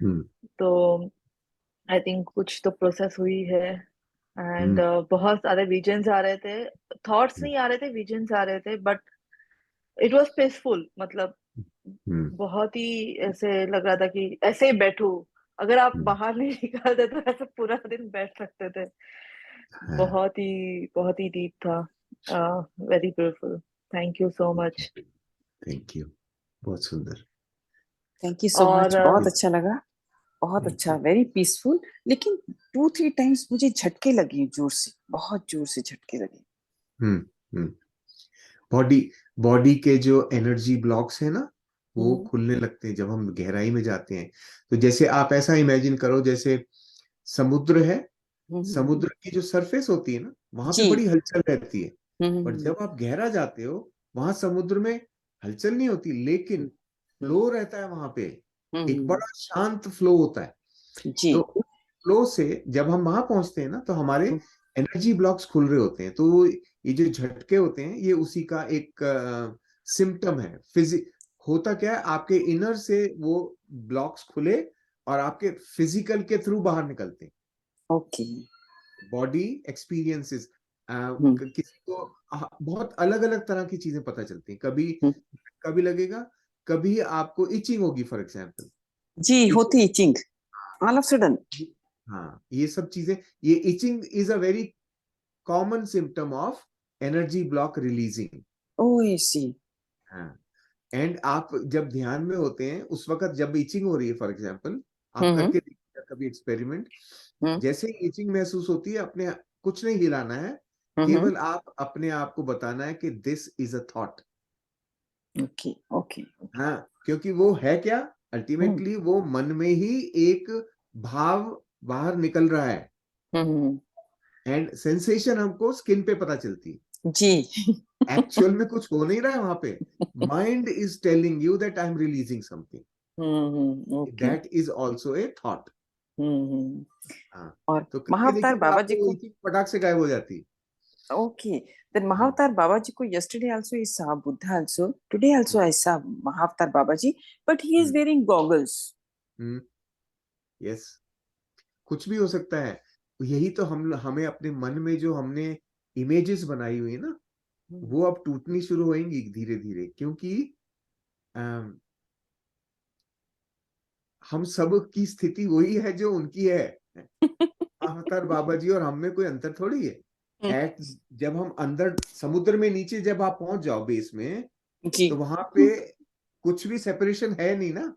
हम्म तो आई थिंक कुछ तो प्रोसेस हुई है। एंड हम्म बहुत सारे विजन्स आ रहे थे, थॉट्स नहीं आ रहे थे, विजन्स आ रहे थे, बट इट वाज पीसफुल। मतलब हम्म बहुत ही ऐसे लग रहा था कि ऐसे ही बैठूं। अगर आप हम्म, बाहर नहीं निकलते तो ऐसे पूरा दिन बैठ सकते थे। हाँ, बहुत ही डीप था। Very beautiful. Thank you so much. Thank you, बहुत सुंदर। थैंक यू सो और मच, बहुत अच्छा लगा, बहुत Thank अच्छा, you. Very peaceful. लेकिन 2-3 टाइम्स मुझे झटके लगे, जोर से, बहुत जोर से झटके लगे। हम्म हम्म बॉडी बॉडी के जो एनर्जी ब्लॉक्स है ना, वो हम्म खुलने लगते हैं जब हम गहराई में जाते हैं। तो जैसे आप ऐसा इमेजिन करो, जैसे समुद्र है, हम्म, समुद्र की जो सरफेस होती है ना, वहां पे जी। बड़ी हलचल रहती है। पर हम्म जब आप गहरा जाते हो, वहां समुद्र में हलचल नहीं होती, लेकिन फ्लो रहता है वहां पे। एक हम्म, बड़ा शांत फ्लो होता है। जी। तो उस फ्लो से जब हम वहां पहुंचते हैं ना, तो हमारे हम्म, एनर्जी ब्लॉक्स खुल रहे होते हैं। तो ये जो झटके होते हैं, ये उसी का एक सिम्टम है। होता क्या है, आपके इनर से वो ब्लॉक्स खुले और आपके फिजिकल के थ्रू बाहर निकलते हैं। ओके। बॉडी एक्सपीरियंसेस, हम्म किसी को बहुत अलग अलग तरह की चीजें पता चलती हैं। कभी हम्म, कभी लगेगा, कभी आपको इचिंग होगी, फॉर एग्जाम्पल। जी, इचिंग, होती इचिंग ऑल ऑफ सडन। हाँ, ये सब चीजें, ये itching is a very common symptom of energy block releasing. Oh I see. हाँ, एंड आप जब ध्यान में होते हैं, उस वक्त जब इचिंग हो रही है, फॉर एग्जाम्पल, आप हम्म करके देखिए कभी एक्सपेरिमेंट। हम्म जैसे ही इचिंग महसूस होती है, अपने कुछ नहीं हिलाना है, हम्म, केवल आप अपने आप को बताना है कि this is a thought. Okay okay. हाँ, क्योंकि वो है क्या, हम्म अल्टीमेटली वो मन में ही एक भाव बाहर निकल रहा है। हम्म, एंड सेंसेशन हमको स्किन पे पता चलती है। जी। एक्चुअल में कुछ हो नहीं रहा है वहां पे। Mind is telling you that I am releasing something, okay. That is also a thought. Hmm. हाँ, और तो करके महाअवतार देखिए, तो बाबा जी आपको वो को, इचिंग फटाक से गायब हो जाती है। okay, then hmm, Mahavatar Babaji ko yesterday also I saw Buddha also. Today also I saw Mahavatar Babaji, but he is hmm, wearing goggles. Hmm, yes, कुछ भी हो सकता है। यही तो हम हमें अपने मन में जो हमने इमेजेस बनाई हुई है ना, वो अब टूटनी शुरू होंगी धीरे धीरे, क्योंकि अम, हम सब की स्थिति वही है जो उनकी है। अवतार बाबा जी और हम में कोई अंतर थोड़ी है। एट जब हम अंदर समुद्र में नीचे जब आप पहुंच जाओ बेस में, जी। तो वहां पे कुछ भी सेपरेशन है नहीं ना,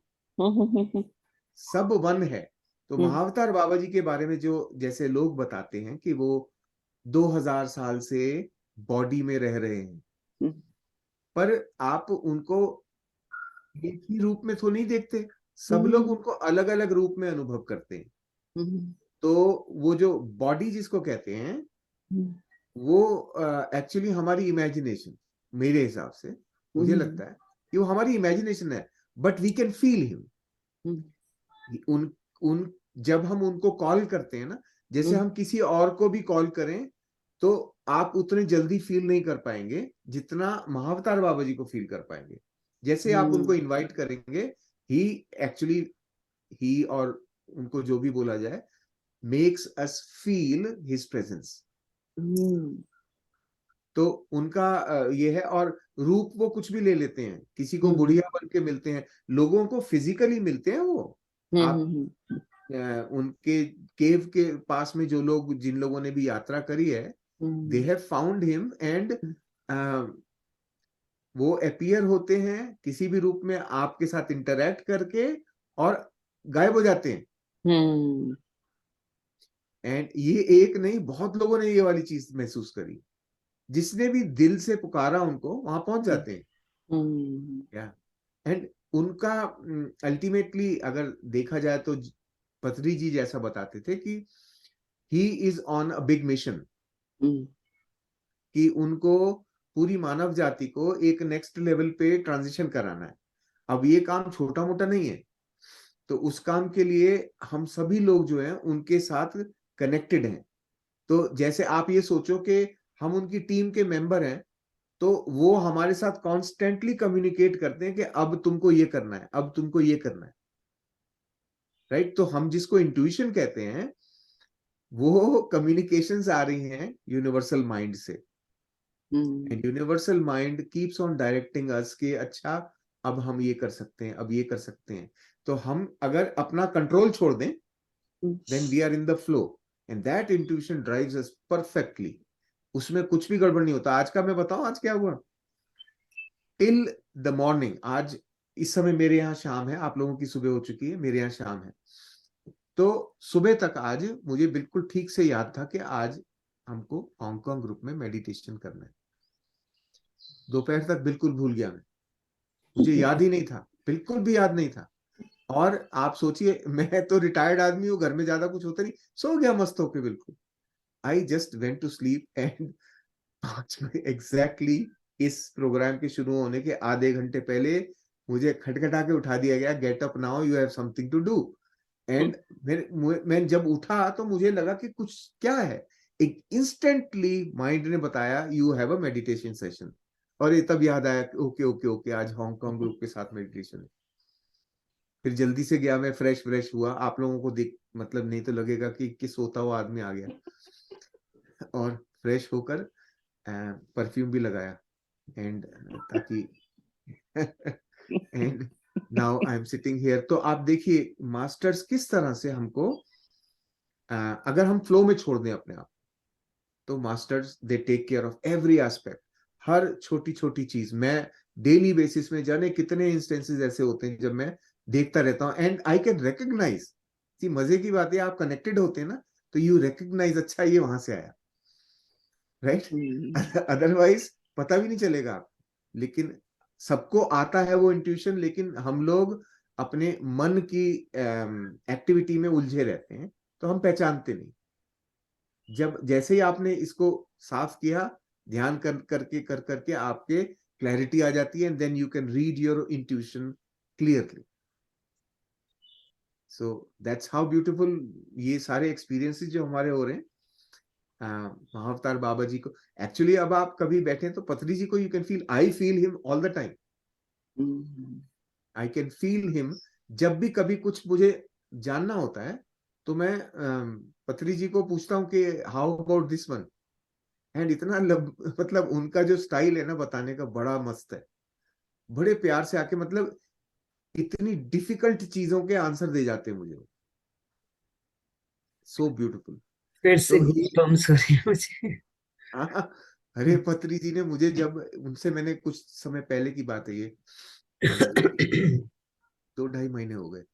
सब वन है। तो महाअवतार बाबा जी के बारे में जो जैसे लोग बताते हैं कि वो 2000 साल से बॉडी में रह रहे हैं, पर आप उनको एक ही रूप में तो नहीं देखते। सब लोग उनको अलग अलग रूप में अनुभव करते हैं। तो वो जो बॉडी जिसको कहते हैं, वो एक्चुअली हमारी इमेजिनेशन, मेरे हिसाब से मुझे लगता है कि वो हमारी इमेजिनेशन है। But we can feel him. उन उन जब हम उनको कॉल करते हैं ना, जैसे हम किसी और को भी कॉल करें, तो आप उतने जल्दी फील नहीं कर पाएंगे जितना महाअवतार बाबा जी को फील कर पाएंगे। जैसे आप उनको इनवाइट करेंगे, ही एक्चुअली, ही और उनको जो भी बोला जाए, makes us feel his presence. तो उनका ये है। और रूप वो कुछ भी ले लेते हैं, किसी को बुढ़िया बन के मिलते हैं, लोगों को फिजिकली मिलते हैं वो। आप उनके केव के पास में जो लोग, जिन लोगों ने भी यात्रा करी है, they have found him, and वो अपीयर होते हैं किसी भी रूप में, आपके साथ इंटरैक्ट करके, और गायब हो जाते हैं। एंड ये एक नहीं, बहुत लोगों ने ये वाली चीज महसूस करी। जिसने भी दिल से पुकारा, उनको वहां पहुंच जाते हैं। या एंड उनका अल्टीमेटली अगर देखा जाए तो पत्री जी जैसा बताते थे कि he is on a big mission, कि उनको पूरी मानव जाति को एक नेक्स्ट लेवल पे ट्रांजिशन कराना है। अब ये काम छोटा मोटा नहीं है, तो उस काम के लिए हम सभी लोग जो हैं उनके साथ कनेक्टेड हैं। तो जैसे आप ये सोचो कि हम उनकी टीम के मेंबर हैं, तो वो हमारे साथ कॉन्स्टेंटली कम्युनिकेट करते हैं कि अब तुमको ये करना है, अब तुमको ये करना है, राइट। तो हम जिसको इंट्यूशन कहते हैं, वो कम्युनिकेशंस आ रही हैं यूनिवर्सल माइंड से, and universal mind keeps on directing us कि अच्छा अब हम ये कर सकते हैं, अब ये कर सकते हैं। तो हम अगर अपना कंट्रोल छोड़ दें, then we are in the flow, and that intuition drives us perfectly. उसमें कुछ भी गड़बड़ नहीं होता। आज का मैं बताऊं आज क्या हुआ, टिल द मॉर्निंग, आज इस समय मेरे यहाँ शाम है, आप लोगों की सुबह हो चुकी है, मेरे यहाँ शाम है। तो सुबह तक आज मुझे बिल्कुल ठीक से याद था कि आज हमको हांगकांग ग्रुप में मेडिटेशन करना है। दोपहर तक बिल्कुल भूल गया मैं, मुझे याद ही नहीं था, बिल्कुल भी याद नहीं था। और आप सोचिए, मैं तो रिटायर्ड आदमी हूँ, घर में ज्यादा कुछ होता नहीं, सो गया मस्त होके बिल्कुल। I just went to sleep and 5 बजे एग्जैक्टली इस प्रोग्राम के शुरू होने के आधे घंटे पहले मुझे खटखटा के उठा दिया गया, get up now, you have something to do. And मैं जब उठा तो मुझे लगा कि कुछ क्या है, एक इंस्टेंटली माइंड ने बताया you have a meditation session. और ये तब याद आया, ओके ओके ओके, आज हांगकांग ग्रुप के साथ मेडिटेशन है। फिर जल्दी से गया, मैं फ्रेश हुआ। आप लोगों को देख मतलब नहीं तो लगेगा कि सोता हुआ आदमी आ गया। और फ्रेश होकर परफ्यूम भी लगाया, एंड ताकि and now I am sitting here. तो आप देखिए मास्टर्स किस तरह से हमको अगर हम फ्लो में छोड़ दें अपने आप, तो masters they take care of every aspect, हर छोटी छोटी चीज। मैं डेली बेसिस में जाने कितने इंस्टेंसेस ऐसे होते हैं जब मैं देखता रहता हूँ, एंड आई कैन रिकॉग्नाइज। मजे की बात है, आप कनेक्टेड होते हैं ना, तो यू रिकॉग्नाइज, अच्छा ये वहां से आया, राइट। अदरवाइज पता भी नहीं चलेगा आप। लेकिन सबको आता है वो इंट्यूशन, लेकिन हम लोग अपने मन की एक्टिविटी में उलझे रहते हैं, तो हम पहचानते नहीं। जब जैसे ही आपने इसको साफ किया, ध्यान कर करके आपके क्लैरिटी आ जाती है, and then you can read your intuition clearly. So that's how beautiful ये सारे एक्सपीरियंसेस जो हमारे हो रहे हैं महाअवतार बाबा जी को। एक्चुअली अब आप कभी बैठे तो पत्री जी को you can feel, I feel him all the time, I can feel him. जब भी कभी कुछ मुझे जानना होता है तो मैं पत्री जी को पूछता हूँ कि how about this one, and इतना मतलब उनका जो स्टाइल है ना बताने का, बड़ा मस्त है। बड़े प्यार से आके मतलब इतनी डिफिकल्ट चीजों के आंसर दे जाते हैं मुझे, सो ब्यूटीफुल। फिर से तो गूज़बम्प्स हो रही है मुझे। अरे पत्री जी ने मुझे, जब उनसे मैंने कुछ समय पहले की बात है ये, 2-2.5 महीने हो गए,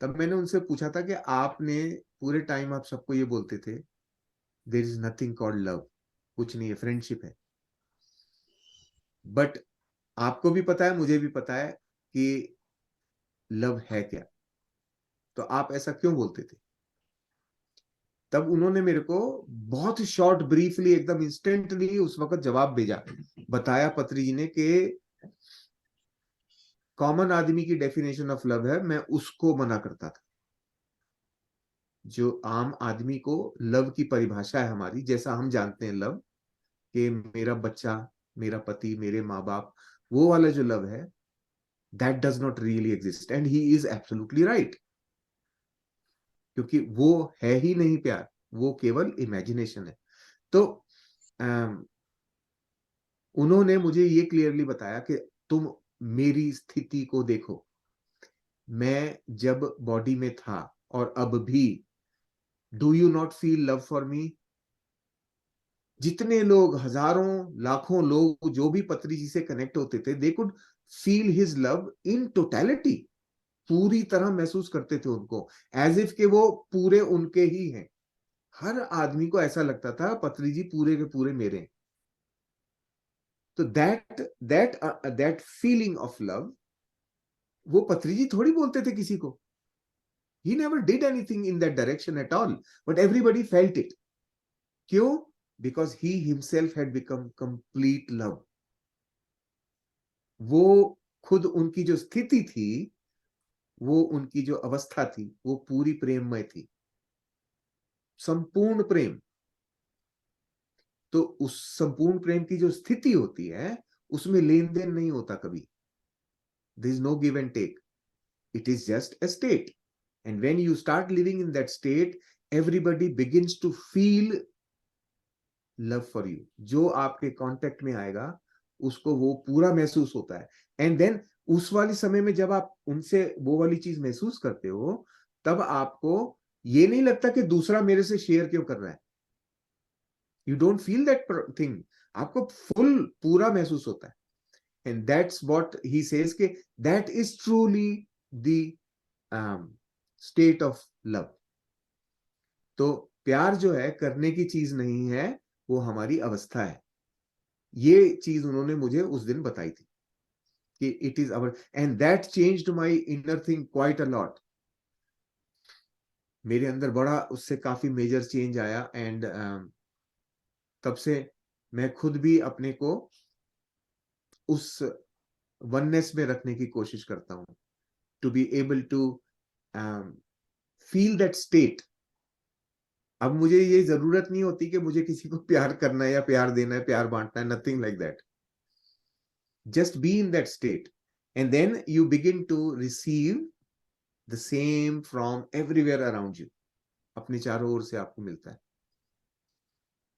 तब मैंने उनसे पूछा था कि आपने पूरे टाइम आप सबको ये बोलते थे there is nothing called love, कुछ नहीं है, फ्रेंडशिप है। बट आपको भी पता है, मुझे भी पता है कि लव है क्या, तो आप ऐसा क्यों बोलते थे। तब उन्होंने मेरे को बहुत शॉर्ट ब्रीफली एकदम इंस्टेंटली उस वक्त जवाब भेजा, बताया पत्री जी ने कि कॉमन आदमी की डेफिनेशन ऑफ लव है, मैं उसको मना करता था। जो आम आदमी को लव की परिभाषा है हमारी, जैसा हम जानते हैं लव, कि मेरा बच्चा, मेरा पति, मेरे माँ बाप, वो वाला जो लव है, that does not really exist, and he is absolutely right. क्योंकि वो है ही नहीं प्यार, वो केवल इमेजिनेशन है। तो उन्होंने मुझे ये क्लियरली बताया कि तुम मेरी स्थिति को देखो, मैं जब बॉडी में था और अब भी, do you not feel love for me. जितने लोग, हजारों लाखों लोग जो भी पत्री जी से कनेक्ट होते थे, they could feel his love in totality, पूरी तरह महसूस करते थे उनको, एज इफ के वो पूरे उनके ही हैं। हर आदमी को ऐसा लगता था पत्री जी पूरे के पूरे मेरे हैं। तो दैट फीलिंग ऑफ लव, वो पत्री जी थोड़ी बोलते थे किसी को. He never did anything in that direction at all, but everybody felt it. क्यों? Because he himself had become complete love. वो खुद उनकी जो स्थिति थी, वो उनकी जो अवस्था थी, वो पूरी प्रेममय थी, संपूर्ण प्रेम. तो उस संपूर्ण प्रेम की जो स्थिति होती है, उसमें लेन देन नहीं होता कभी. There is no give and take. It is just a state. And when you start living in that state, everybody begins to feel love for you. जो आपके कांटेक्ट में आएगा, उसको वो पूरा महसूस होता है. एंड देन उस वाले समय में जब आप उनसे वो वाली चीज महसूस करते हो, तब आपको ये नहीं लगता कि दूसरा मेरे से शेयर क्यों कर रहा है. You don't feel that thing. आपको फुल पूरा महसूस होता है. And that's what he says कि that is truly the state of love. तो प्यार जो है करने की चीज नहीं है, वो हमारी अवस्था है. ये चीज उन्होंने मुझे उस दिन बताई थी कि it is our, and that changed my inner thing quite a lot. मेरे अंदर बड़ा उससे काफी मेजर चेंज आया. एंड तब से मैं खुद भी अपने को उस वननेस में रखने की कोशिश करता हूं, to be able to feel that state. अब मुझे ये जरूरत नहीं होती कि मुझे किसी को प्यार करना है या प्यार देना है, प्यार बांटना है. Nothing like that. Just be in that state, and then you begin to receive the same from everywhere around you. अपने चारों ओर से आपको मिलता है.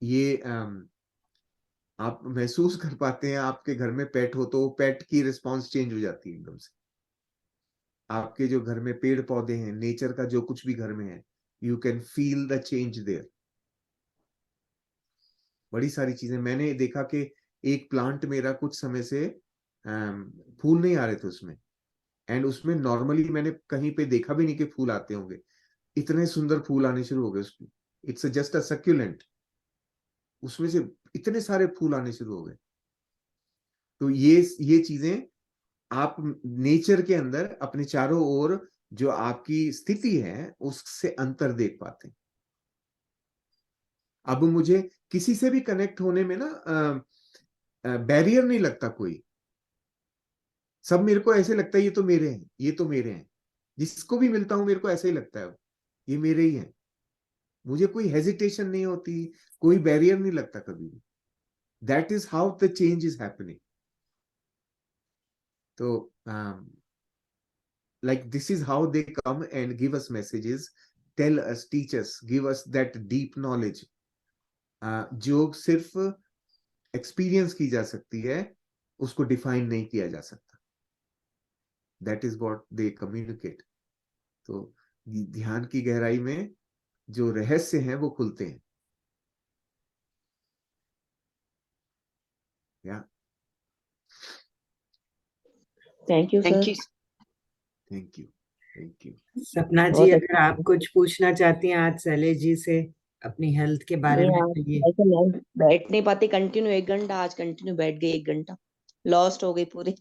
ये आप महसूस कर पाते हैं. आपके घर में पेट हो तो पेट की रिस्पॉन्स चेंज हो जाती है एकदम से. आपके जो घर में पेड़ पौधे हैं, नेचर का जो कुछ भी घर में है, you can feel the change their. बड़ी सारी चीजें मैंने देखा कि एक प्लांट मेरा कुछ समय से फूल नहीं आ रहे थे उसमें. एंड उसमें नॉर्मली मैंने कहीं पे देखा भी नहीं कि फूल आते होंगे. इतने सुंदर फूल आने शुरू हो गए उसमें. It's just a succulent. उसमें से इतने सारे फूल आने शुरू हो गए. तो ये चीजें आप नेचर के अंदर अपने चारों ओर जो आपकी स्थिति है, उससे अंतर देख पाते हैं. अब मुझे किसी से भी कनेक्ट होने में ना बैरियर नहीं लगता कोई. सब मेरे को ऐसे लगता है ये तो मेरे हैं, ये तो मेरे हैं. जिसको भी मिलता हूं मेरे को ऐसा ही लगता है ये मेरे ही हैं. मुझे कोई हेजिटेशन नहीं होती, कोई बैरियर नहीं लगता कभी भी. That is how the change is happening. तो like this is how they come and give us messages, tell us, teach us, give us that deep knowledge जो सिर्फ एक्सपीरियंस की जा सकती है, उसको डिफाइन नहीं किया जा सकता. That is what they communicate. तो ध्यान की गहराई में जो रहस्य हैं वो खुलते हैं. या thank you sir. Thank you. Thank you. सपना जी, बहुत अगर आप कुछ पूछना चाहती हैं आज शैलेश जी से अपनी हेल्थ के बारे में, तो ये ऐसे मैं बैठ नहीं पाती कंटिन्यू 1 घंटा. आज कंटिन्यू बैठ गई 1 घंटा. लॉस्ट हो गई पूरी.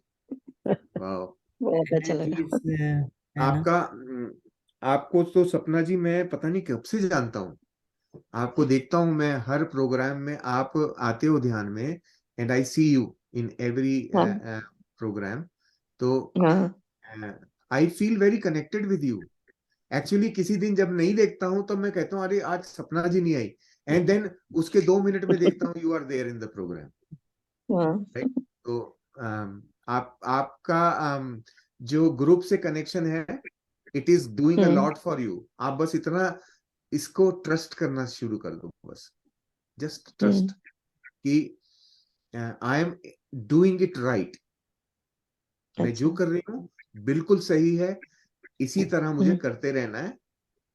वाओ. बहुत अच्छा लगा. चीज है ना. आपका आपको तो सपना जी मैं पता नहीं कब से जानता हूँ. आपको देखता हूँ मैं हर प्रोग्राम में. आप आते हो ध्यान में, and I see you in every हाँ. प्रोग्राम. तो हाँ. I feel very connected with you. Actually किसी दिन जब नहीं देखता हूं तब मैं कहता हूँ अरे आज सपना जी नहीं आई. एंड देन उसके 2 मिनट में देखता हूँ you are there in the programme. हाँ. तो आपका जो ग्रुप से कनेक्शन है, it is doing a lot for you. आप बस इतना इसको ट्रस्ट करना शुरू कर दो. बस जस्ट ट्रस्ट कि I am doing it right. मैं जो कर रही हूँ बिल्कुल सही है. इसी तरह मुझे करते रहना है.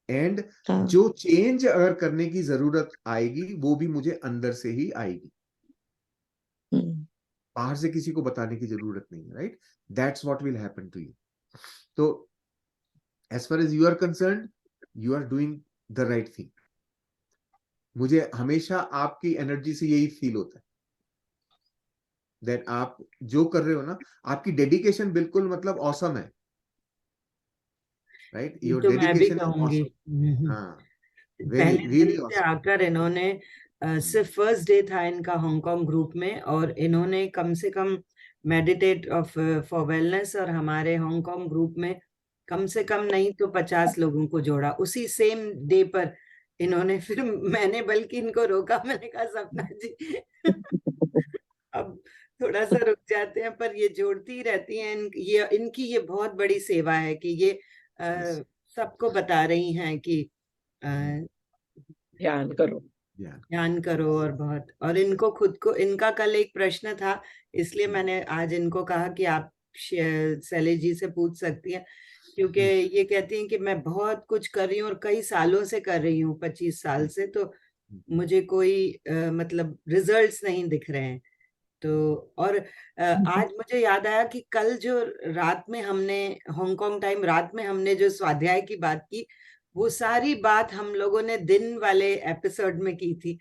एंड जो चेंज अगर करने की जरूरत आएगी, वो भी मुझे अंदर से ही आएगी. बाहर से किसी को बताने की जरूरत नहीं है. Right. That's what will happen to you. तो as far as you are concerned, you are doing the right thing. मुझे हमेशा आपकी एनर्जी से यही फील होता है. दैट आप जो कर रहे हो ना, आपकी डेडिकेशन बिल्कुल मतलब ऑसम है, राइट? ये योर तो मैं भी डेडिकेशन इज कहूंगी। ऑसम। हाँ, वेरी पहले दिन रियली से ऑसम। आकर इन्होंने सिर्फ फर्स्ट डे था इनका हांगकांग ग्रुप में, और इन्होंने कम से कम मेडिटेट ऑफ फॉर वेलनेस और हमारे हांगकांग ग्रुप में कम से कम नहीं तो 50 लोगों को जोड़ा उसी सेम डे पर इन्होंने। फिर मैंने बल्कि इनको रोका, मैंने कहा सपना जी अब थोड़ा सा रुक जाते हैं, पर ये जोड़ती ही रहती हैं। ये इनकी ये बहुत बड़ी सेवा है कि ये सबको बता रही हैं कि अ, ध्यान करो। ध्यान करो। और बहुत, और इनको खुद को, इनका कल एक प्रश्न था, इसलिए मैंने आज इनको कहा कि आप शैलेश जी से पूछ सकती हैं, क्योंकि ये कहती हैं कि मैं बहुत कुछ कर रही हूँ और कई सालों से कर रही हूँ, 25 साल से, तो मुझे कोई मतलब रिजल्ट्स नहीं दिख रहे हैं। तो और आज मुझे याद आया कि कल जो रात में हमने हांगकांग टाइम रात में हमने जो स्वाध्याय की बात की, वो सारी बात हम लोगों ने दिन वाले एपिसोड में की थी।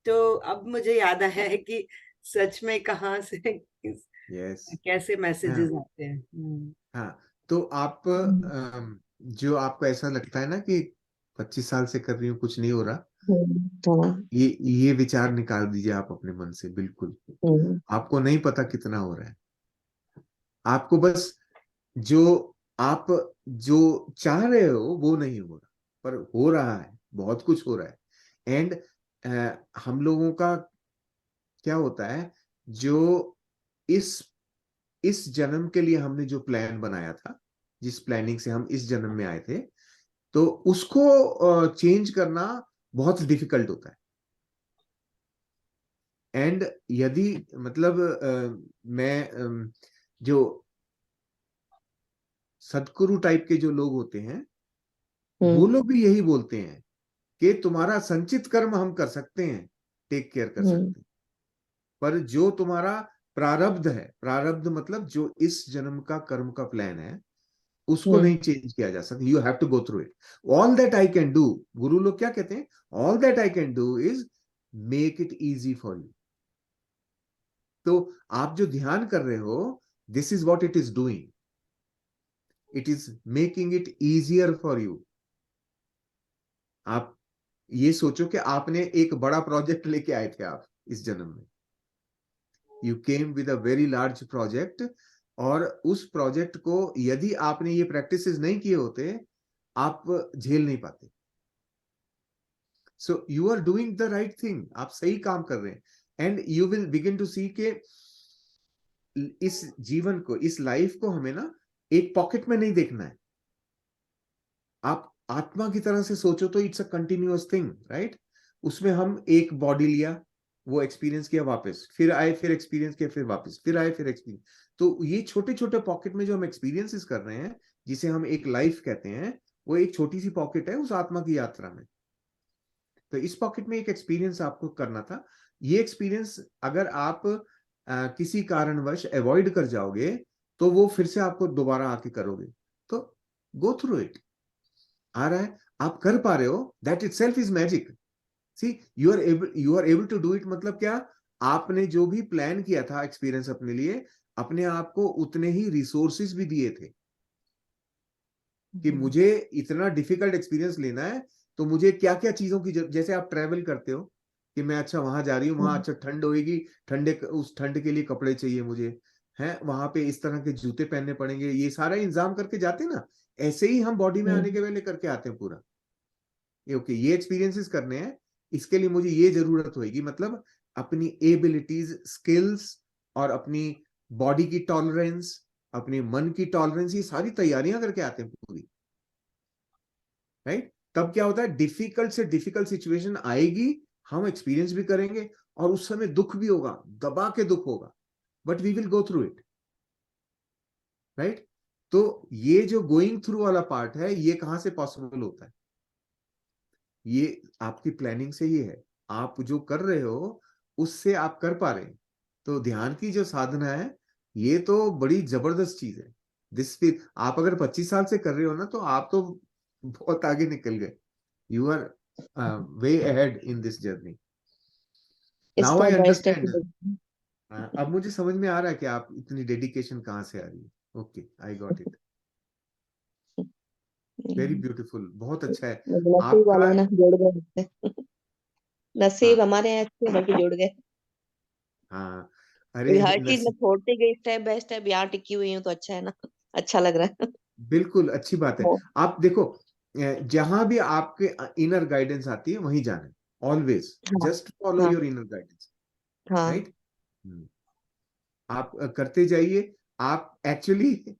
तो अब मुझे याद आया है कि सच में कहाँ से यस। कैसे हाँ मैसेजेस आते हैं। हाँ, तो आप जो आपको ऐसा लगता है ना कि 25 साल से कर रही हूँ कुछ नहीं हो रहा, ये विचार निकाल दीजिए आप अपने मन से बिल्कुल। आपको नहीं पता कितना हो रहा है, आपको बस जो आप जो चाह रहे हो वो नहीं हो रहा, पर हो रहा है, बहुत कुछ हो रहा है। एंड हम लोगों का क्या होता है, जो इस इस जन्म के लिए हमने जो प्लान बनाया था, जिस प्लानिंग से हम इस जन्म में आए थे, तो उसको चेंज करना बहुत डिफिकल्ट होता है। एंड यदि मतलब मैं जो सदगुरु टाइप के जो लोग होते हैं, वो लोग भी यही बोलते हैं कि तुम्हारा संचित कर्म हम कर सकते हैं, टेक केयर कर सकते हैं, पर जो तुम्हारा प्रारब्ध है, प्रारब्ध मतलब जो इस जन्म का कर्म का प्लान है, उसको नहीं चेंज किया जा सकता। You have to go through it. All that I can do, guru लोग क्या कहते हैं, all that I can do is make it easy for you. तो आप जो ध्यान कर रहे हो, this is what it is doing, it is making it easier for you. आप ये सोचो कि आपने एक बड़ा प्रोजेक्ट लेके आए थे आप इस जन्म में, you came with a very large project, और उस प्रोजेक्ट को यदि आपने ये प्रैक्टिसेस नहीं किए होते, आप झेल नहीं पाते। So you are doing the right thing, आप सही काम कर रहे हैं। And you will begin to see के इस जीवन को, इस लाइफ को हमें ना एक पॉकेट में नहीं देखना है। आप आत्मा की तरह से सोचो तो it's a continuous thing, right? उसमें हम एक बॉडी लिया, वो एक्सपीरियंस किया, वापस फिर आए, फिर एक्सपीरियंस किया, फिर वापस फिर आए, फिर एक्सपीरियंस। तो ये छोटे छोटे पॉकेट में जो हम एक्सपीरियंसेस कर रहे हैं, जिसे हम एक लाइफ कहते हैं, वो एक छोटी सी पॉकेट है उस आत्मा की यात्रा में। तो इस पॉकेट में एक एक्सपीरियंस आपको करना था। ये एक्सपीरियंस अगर आप किसी कारणवश अवॉइड कर जाओगे, तो वो फिर से आपको दोबारा आके करोगे। तो गो थ्रू इट। आ रहा है, आप कर पा रहे हो, that itself is magic. See, you are able to do it, मतलब क्या, आपने जो भी प्लान किया था एक्सपीरियंस अपने लिए, अपने आप को उतने ही रिसोर्सेज भी दिए थे कि मुझे इतना डिफिकल्ट एक्सपीरियंस लेना है, तो मुझे क्या क्या चीजों की जैसे आप ट्रेवल करते हो कि मैं अच्छा वहां जा रही हूँ, वहां अच्छा ठंड होगी, उस ठंड के लिए कपड़े चाहिए मुझे, हैं वहां पे इस तरह के जूते पहनने पड़ेंगे, ये सारा इंतजाम करके जाते ना। ऐसे ही हम बॉडी में आने के पहले करके आते हैं पूरा। ओके, ये एक्सपीरियंसेस करने हैं, इसके लिए मुझे ये जरूरत होगी, मतलब अपनी एबिलिटीज, स्किल्स, और अपनी बॉडी की टॉलरेंस, अपने मन की टॉलरेंस, ये सारी तैयारियां करके आते हैं पूरी, राइट? तब क्या होता है, डिफिकल्ट से डिफिकल्ट सिचुएशन आएगी, हम एक्सपीरियंस भी करेंगे, और उस समय दुख भी होगा, दबा के दुख होगा, but we will go through it, right? तो ये जो गोइंग थ्रू वाला पार्ट है, ये कहां से पॉसिबल होता है? ये आपकी प्लानिंग से ही है। आप जो कर रहे हो उससे आप कर पा रहे हैं। तो ध्यान की जो साधना है, ये तो बड़ी जबरदस्त चीज है। दिस फिर आप अगर 25 साल से कर रहे हो ना, तो आप तो बहुत आगे निकल गए। You are way ahead in this journey. Now step I by step understand. अब मुझे समझ में आ रहा है कि आप इतनी डेडिकेशन कहाँ से आ रही है। Okay, I got it. Very beautiful, बहुत अच्छा है नसीब आपका। वाले हैं ना, जुड़ गए इससे। नसीब हाँ हमारे हैं अच्छे, बल्कि जुड़ गए। हाँ, अरे हर चीज में नसीब, छोड़ती गई स्टेप बाय स्टेप, यहाँ टिकी हुई हूँ तो अच्छा है ना। अच्छा लग रहा है। बिल्कुल अच्छी बात है। वो, आप देखो, जहां भी आपके इनर गाइडेंस आती है वहीं जाना है, ऑलवेज हाँ जस्ट फॉलो हाँ योर इनर गाइडेंस, हाँ। राइट। आप करते जाइए। आप एक्चुअली,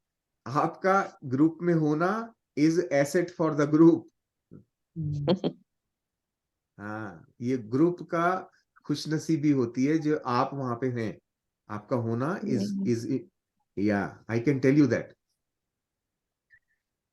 आपका ग्रुप में होना is asset for the group. हाँ, ये ग्रुप का खुशनसीबी होती है जो आप वहां पे हैं। आपका होना इज या I can tell you that.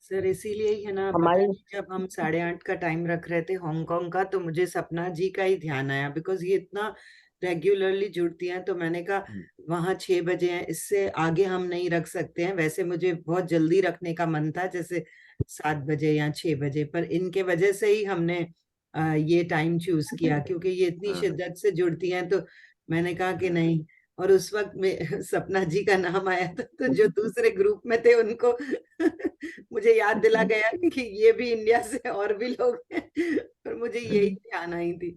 Sir इसीलिए ही है ना, पता हमारी नहीं जब हम 8:30 का टाइम रख रहे थे हांगकांग का, तो मुझे सपना जी का ही ध्यान आया, बिकॉज ये इतना रेगुलरली जुड़ती हैं। तो मैंने कहा वहां 6 बजे है, इससे आगे हम नहीं रख सकते हैं। वैसे मुझे बहुत जल्दी रखने का मन था, जैसे 7 बजे या 6 बजे, पर इनके वजह से ही हमने ये टाइम चूज किया, क्योंकि ये इतनी हाँ शिद्दत से जुड़ती हैं। तो मैंने कहा कि नहीं। और उस वक्त में सपना जी का नाम आया था, तो जो दूसरे ग्रुप में थे उनको मुझे याद दिला गया कि ये भी इंडिया से और भी लोग हैं, और मुझे यही ध्यान आई थी।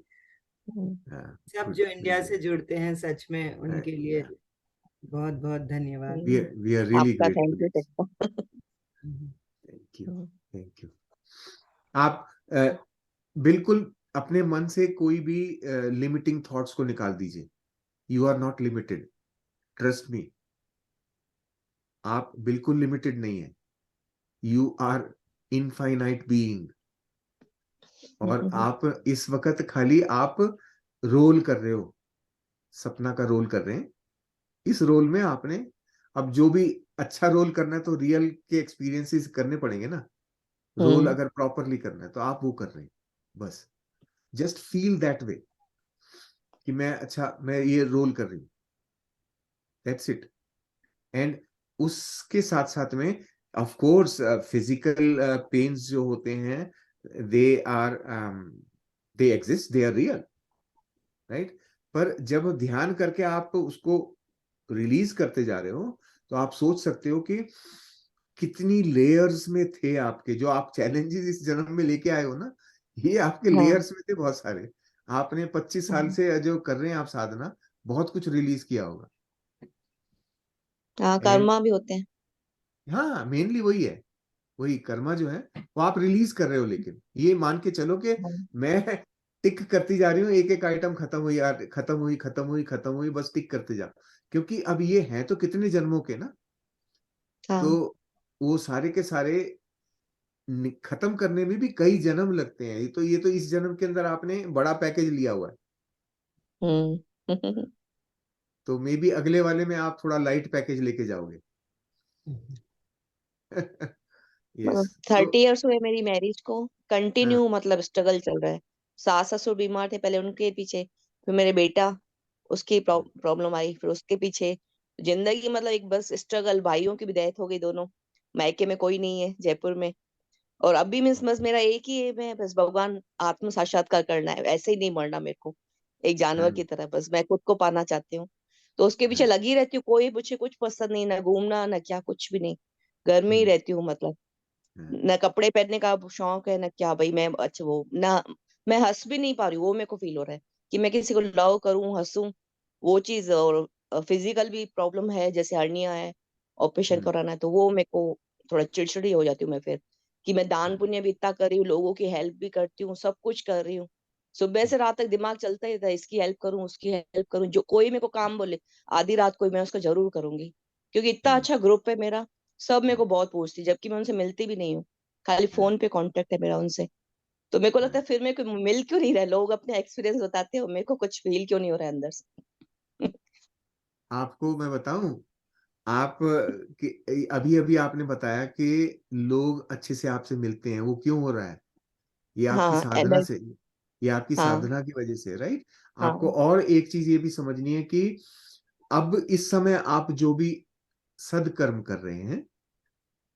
हाँ, सब गुड, जो वेरी इंडिया से जुड़ते हैं, सच में उनके लिए गुड। बहुत बहुत धन्यवाद। वी आर रियली आपका थैंक ग्रेटफुल। यू सबका। Thank you, thank you. आप बिल्कुल अपने मन से कोई भी लिमिटिंग थॉट्स को निकाल दीजिए। You are not limited, trust me. आप बिल्कुल लिमिटेड नहीं है। You are infinite being. और आप इस वक्त खाली आप रोल कर रहे हो, सपना का रोल कर रहे हैं। इस रोल में आपने अब जो भी अच्छा रोल करना है, तो रियल के एक्सपीरियंसेस करने पड़ेंगे ना। रोल अगर प्रॉपरली करना है तो आप वो कर रहे हैं। बस जस्ट फील दैट वे कि मैं अच्छा, मैं ये रोल कर रही हूँ, दैट्स इट। एंड उसके साथ साथ में ऑफ कोर्स फिजिकल पेन्स जो होते हैं, they are they exist, they are real, right. पर जब ध्यान करके आप उसको रिलीज करते जा रहे हो, तो आप सोच सकते हो कि कितनी लेयर्स में थे आपके जो आप चैलेंजेस इस जन्म में लेके आए हो ना। ये आपके हाँ लेयर्स में थे बहुत सारे। आपने 25 साल से जो कर रहे हैं आप साधना, बहुत कुछ रिलीज किया होगा। हाँ, एंड कर्मा भी होते हैं। हाँ, मेनली वही है, वही कर्मा जो है वो आप रिलीज कर रहे हो। लेकिन ये मान के चलो कि मैं टिक करती जा रही हूँ, एक एक आइटम खत्म हुई यार, खत्म हुई, खत्म हुई, खत्म हुई, बस टिक करते जा। क्योंकि अब ये है तो कितने जन्मों के ना, तो हाँ। वो सारे के सारे खत्म करने में भी कई जन्म लगते हैं। ये तो इस जन्म के अंदर आपने बड़ा पैकेज लिया हुआ है। हम्म। तो मे बी अगले वाले में आप थोड़ा लाइट पैकेज लेके जाओगे। यस। मतलब तो 30 इयर्स हुए मेरी मैरिज को, हाँ कंटिन्यू मतलब स्ट्रगल चल रहा है। सास ससुर बीमार थे पहले, उनके पीछे फिर मेरे बेटा, उसकी प्रॉब्लम आई, फिर उसके पीछे जिंदगी मतलब एक बस स्ट्रगल। भाइयों की भी डेथ हो गई दोनों, मायके में कोई नहीं है जयपुर में। और अभी मिस बस मेरा एक ही एम है, बस भगवान आत्म साक्षात्कार करना है, ऐसे ही नहीं मरना मेरे को, एक जानवर हाँ की तरह बस मैं खुद को पाना चाहती हूँ। तो उसके पीछे हाँ लगी रहती हूँ, कोई मुझे कुछ पसंद नहीं, ना घूमना ना क्या, कुछ भी नहीं, घर में ही हम्म, रहती हूँ मतलब। हाँ, न कपड़े पहनने का शौक है, न क्या भाई, मैं अच्छा वो ना, मैं हंस भी नहीं पा रही हूँ, वो मेरे को फील हो रहा है कि मैं किसी को लव करूं, हंसूं, वो चीज। और फिजिकल भी प्रॉब्लम है, जैसे हर्निया है, ऑपरेशन हम्म, कराना है, तो वो मेरे को थोड़ा चिड़चिड़ी हो जाती हूँ मैं फिर, कि मैं दान हाँ, पुण्य भी इतना कर रही हूँ, लोगों की हेल्प भी करती हूँ, सब कुछ कर रही हूँ, सुबह से रात तक दिमाग चलता ही था, इसकी हेल्प करूं, उसकी हेल्प करूं, जो कोई मेरे को काम बोले आधी रात को, मैं उसका जरूर करूंगी, क्योंकि इतना हम्म, अच्छा ग्रुप है मेरा। सब मेरे को बहुत पूछती, जबकि मैं उनसे मिलती भी नहीं हूँ, खाली हाँ, फोन पे कांटेक्ट है मेरा उनसे। तो मेरे को लगता हाँ। है फिर मेरे को मिल क्यों नहीं रहा, लोग अपने एक्सपीरियंस बताते हो, मेरे को कुछ फील क्यों नहीं हो रहा है अंदर से। आपको मैं बताऊं, आप कि अभी अभी आपने बताया कि लोग अच्छे से आपसे मिलते हैं, वो क्यों हो रहा है? ये आपकी हाँ साधना एनर्जी। से, ये आपकी हाँ साधना की वजह से, राइट। आपको हाँ और एक चीज ये भी समझनी है कि अब इस समय आप जो भी सदकर्म कर रहे हैं,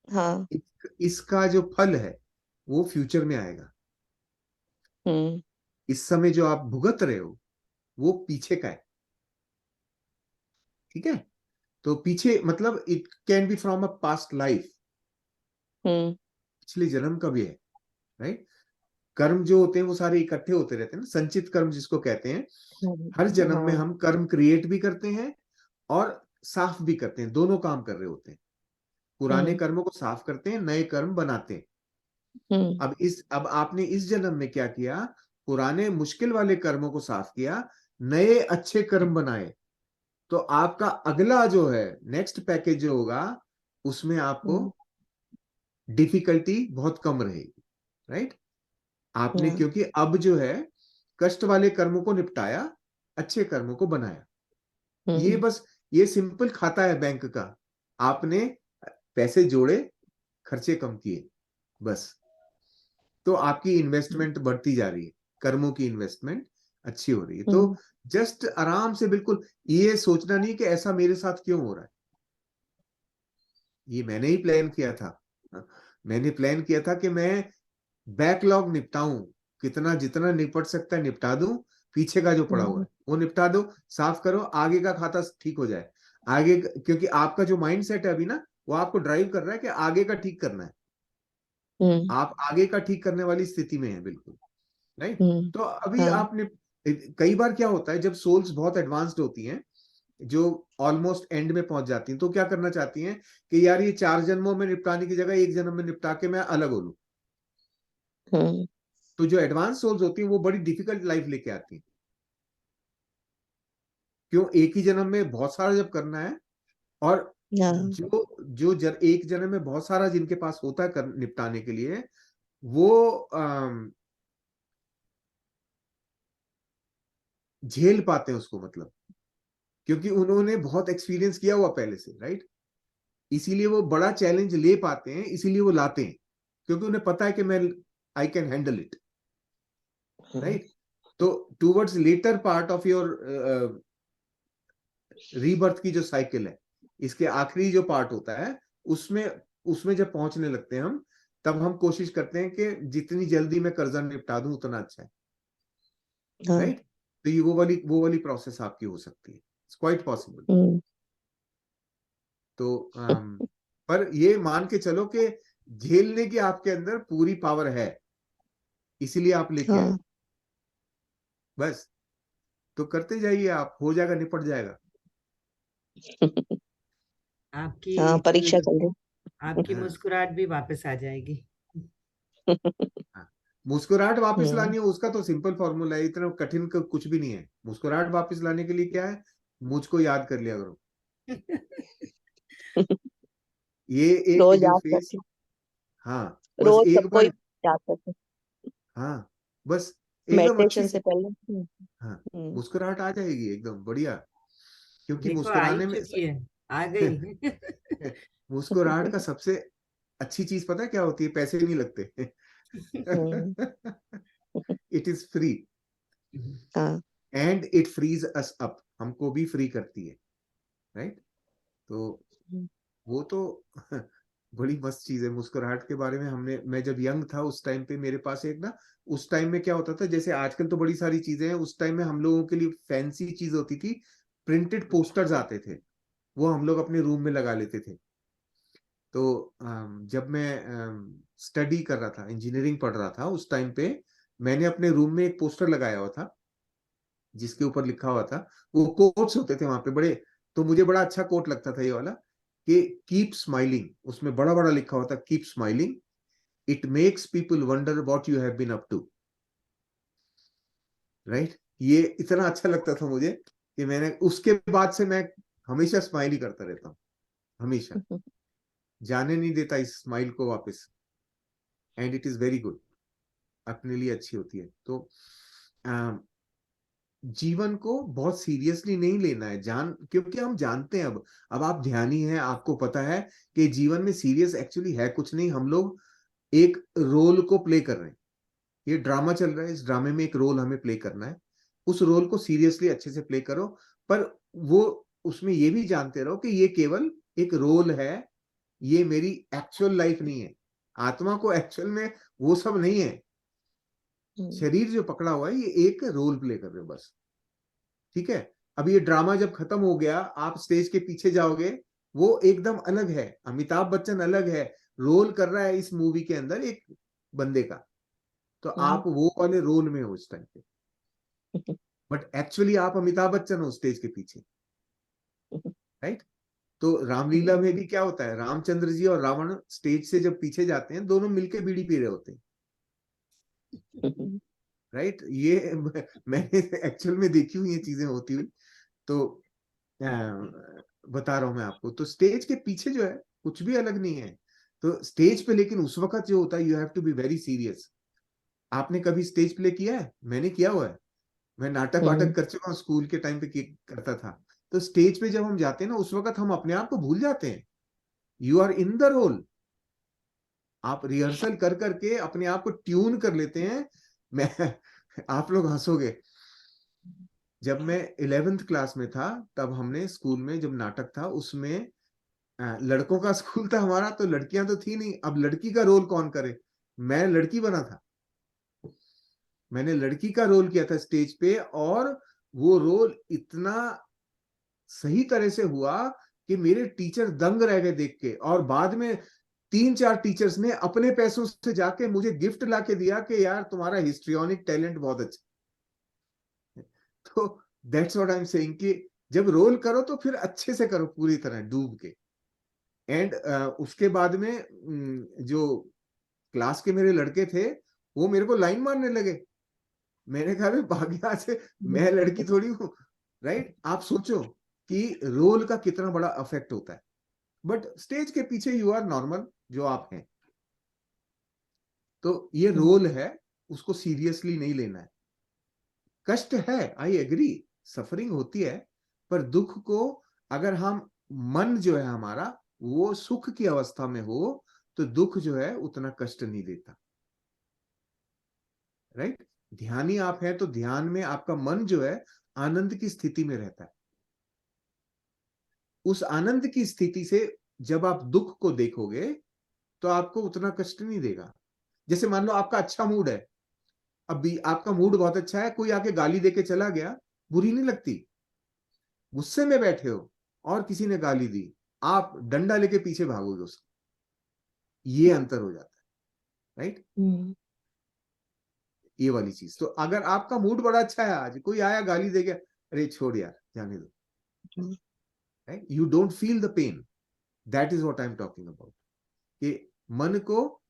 हाँ। इसका जो फल है वो फ्यूचर में आएगा। हम्म। इस समय जो आप भुगत रहे हो वो पीछे का है। ठीक है, तो पीछे मतलब it can be from a past life, पिछले जन्म का भी है, राइट। कर्म जो होते हैं वो सारे इकट्ठे होते रहते हैं ना, संचित कर्म जिसको कहते हैं। हर जन्म में हाँ हम कर्म क्रिएट भी करते हैं और साफ भी करते हैं, दोनों काम कर रहे होते हैं। पुराने कर्मों को साफ करते हैं, नए कर्म बनाते हैं। अब आपने इस जन्म में क्या किया, पुराने मुश्किल वाले कर्मों को साफ किया, नए अच्छे कर्म बनाए, तो आपका अगला जो है नेक्स्ट पैकेज जो होगा उसमें आपको डिफिकल्टी बहुत कम रहेगी, राइट। आपने क्योंकि अब जो है कष्ट वाले कर्मों को निपटाया, अच्छे कर्मों को बनाया। ये बस ये सिंपल खाता है बैंक का, आपने पैसे जोड़े, खर्चे कम किए, बस। तो आपकी इन्वेस्टमेंट बढ़ती जा रही है, कर्मों की इन्वेस्टमेंट अच्छी हो रही है। तो जस्ट आराम से, बिल्कुल ये सोचना नहीं कि ऐसा मेरे साथ क्यों हो रहा है, ये मैंने ही प्लान किया था। मैंने प्लान किया था कि मैं बैकलॉग निपटाऊं, कितना जितना निपट सकता है निपटा दूं, पीछे का जो पड़ा हुआ है वो निपटा दो, साफ करो, आगे का खाता ठीक हो जाए। आगे, क्योंकि आपका जो माइंड सेट है अभी ना, वो आपको ड्राइव कर रहा है कि आगे का ठीक करना है, आप आगे का ठीक करने वाली स्थिति में है, बिल्कुल, राइट। तो अभी आपने, कई बार क्या होता है जब सोल्स बहुत एडवांस्ड होती हैं, जो ऑलमोस्ट एंड में पहुंच जाती हैं, तो क्या करना चाहती हैं कि यार ये 4 जन्मों में निपटाने की जगह 1 जन्म में निपटा के मैं अलग हो लूं। तो जो एडवांस सोल्स होती हैं वो बड़ी डिफिकल्ट लाइफ लेके आती हैं। क्यों, एक ही जन्म में बहुत सारा जब करना है, और एक जन्म में बहुत सारा जिनके पास होता है निपटाने के लिए, वो झेल पाते हैं उसको, मतलब क्योंकि उन्होंने बहुत एक्सपीरियंस किया हुआ पहले से, राइट। इसीलिए वो बड़ा चैलेंज ले पाते हैं, इसीलिए वो लाते हैं, क्योंकि उन्हें पता है कि मैं I can handle it, right. तो towards later part of your rebirth की जो साइकिल है, इसके आखिरी जो पार्ट होता है, उसमें उसमें जब पहुंचने लगते हैं हम, तब हम कोशिश करते हैं कि जितनी जल्दी मैं कर्जा निपटा दूं उतना अच्छा है, राइट। तो ये वो वाली प्रोसेस आपकी हो सकती है, इट्स क्वाइट पॉसिबल। तो पर ये मान के चलो कि झेलने की आपके अंदर पूरी पावर है, इसीलिए आप लेके आए, बस। तो करते जाइए, आप हो जाएगा, निपट जाएगा। आपकी परीक्षा चल रही। आपकी हाँ। मुस्कुराहट भी वापस आ जाएगी। हाँ, मुस्कुराहट वापस हम्म। लानी है, उसका तो सिंपल फॉर्मूला है, इतना कठिन का कुछ भी नहीं है। मुस्कुराहट वापस लाने के लिए क्या है, मुझको याद कर लिया करो। ये एक रोज जो याद फेस, करती हाँ, बस रोज एक सबको बार, याद करती हाँ, बस एकदम अच्छी मेडिटेशन सी, से पहले। हाँ, मुस्कुराहट आ जाएगी एकदम बढ़िया, क्योंकि देखो आ ही मुस्कुराने में चुकी है, आ गई। मुस्कुराहट का सबसे अच्छी चीज पता है क्या होती है, पैसे नहीं लगते। हम्म। इट इज फ्री, हाँ and it frees us up, हमको भी फ्री करती है, राइट। तो वो तो बड़ी मस्त चीज है मुस्कुराहट के बारे में। मैं जब यंग था उस टाइम पे मेरे पास एक ना, उस टाइम में क्या होता था, जैसे आजकल तो बड़ी सारी चीजें हैं, उस टाइम में हम लोगों के लिए फैंसी चीज होती थी, प्रिंटेड पोस्टर्स आते थे, वो हम लोग अपने रूम में लगा लेते थे। तो जब मैं स्टडी कर रहा था, इंजीनियरिंग पढ़ रहा था, उस टाइम पे मैंने अपने रूम में एक पोस्टर लगाया हुआ था, जिसके ऊपर लिखा हुआ था, वो कोट्स होते थे वहां पे बड़े, तो मुझे बड़ा अच्छा कोट लगता था ये वाला, कि कीप स्माइलिंग, उसमें बड़ा बड़ा लिखा हुआ था, keep smiling, it makes people wonder what you have been up to, right. ये इतना अच्छा लगता था मुझे कि मैंने उसके बाद से मैं हमेशा स्माइल ही करता रहता हूँ, हमेशा, जाने नहीं देता इस स्माइल को वापस, and it is very good, अपने लिए अच्छी होती है। तो जीवन को बहुत सीरियसली नहीं लेना है, क्योंकि हम जानते हैं, अब आप ध्यानी हैं, आपको पता है कि जीवन में सीरियस एक्चुअली है कुछ नहीं, हम लोग एक रोल को प्ले कर रहे हैं, ये ड्रामा चल रहा है, इस ड्रामे में एक रोल हमें प्ले करना है, उस रोल को सीरियसली अच्छे से प्ले करो, पर वो उसमें ये भी जानते रहो कि ये केवल एक रोल है, ये मेरी एक्चुअल लाइफ नहीं है, आत्मा को एक्चुअल में वो सब नहीं है, शरीर जो पकड़ा हुआ है ये एक रोल प्ले कर रहे हो बस, ठीक है। अब ये ड्रामा जब खत्म हो गया, आप स्टेज के पीछे जाओगे, वो एकदम अलग है। अमिताभ बच्चन अलग है, रोल कर रहा है इस मूवी के अंदर एक बंदे का, तो आप वो वाले रोल में हो उस टाइम पे, बट एक्चुअली आप अमिताभ बच्चन हो स्टेज के पीछे, राइट। तो रामलीला में भी क्या होता है, रामचंद्र जी और रावण स्टेज से जब पीछे जाते हैं, दोनों मिलके बीड़ी पी रहे होते हैं, राइट। ये मैंने एक्चुअल में देखी हुई ये चीजें होती हुई, तो बता रहा हूं मैं आपको। तो स्टेज के पीछे जो है कुछ भी अलग नहीं है। तो स्टेज पे लेकिन उस वक्त जो होता है, you have to be very serious. आपने कभी स्टेज प्ले किया है? मैंने किया हुआ है, मैं नाटक वाटक कर चुका हूँ, स्कूल के टाइम पे करता था। तो स्टेज पे जब हम जाते हैं ना, उस वक्त हम अपने आप को भूल जाते हैं, you are in the role. आप रिहर्सल कर करके अपने आप को ट्यून कर लेते हैं। मैं आप लोग हंसोगे, जब मैं 11th क्लास में था, तब हमने स्कूल में जब नाटक था, उसमें लड़कों का स्कूल था हमारा, तो लड़कियां तो थी नहीं। अब लड़की का रोल कौन करे? मैं लड़की बना था, मैंने लड़की का रोल किया था स्टेज पे, और वो रोल इतना सही तरह से हुआ कि मेरे टीचर दंग रह गए देख के। और बाद में 3-4 टीचर्स ने अपने पैसों से जाके मुझे गिफ्ट ला के दिया कि यार तुम्हारा हिस्ट्रियोनिक टैलेंट बहुत अच्छा। तो that's what I am saying कि जब रोल करो तो फिर अच्छे से करो, पूरी तरह डूब के। एंड उसके बाद में जो क्लास के मेरे लड़के थे, वो मेरे को लाइन मारने लगे। मैंने कहा भाग यहाँ से, मैं लड़की थोड़ी हूँ, राइट। आप सोचो कि रोल का कितना बड़ा अफेक्ट होता है। बट स्टेज के पीछे यू आर नॉर्मल जो आप हैं। तो ये रोल है, उसको सीरियसली नहीं लेना है। कष्ट है, आई एग्री, सफरिंग होती है, पर दुख को अगर हम, मन जो है हमारा वो सुख की अवस्था में हो, तो दुख जो है उतना कष्ट नहीं देता, राइट। ध्यानी आप हैं तो ध्यान में आपका मन जो है आनंद की स्थिति में रहता है। उस आनंद की स्थिति से जब आप दुख को देखोगे तो आपको उतना कष्ट नहीं देगा। जैसे मान लो आपका अच्छा मूड है, अभी आपका मूड बहुत अच्छा है, कोई आके गाली देके चला गया, बुरी नहीं लगती। गुस्से में बैठे हो और किसी ने गाली दी, आप डंडा लेके पीछे भागोगे उसके। ये अंतर हो जाता है, राइट। ये वाली चीज। तो अगर आपका मूड बड़ा अच्छा है, आज कोई आया गाली दे गया, अरे छोड़ यार, जाने दो, right. You don't feel the pain. That is what I am talking about, कि मन को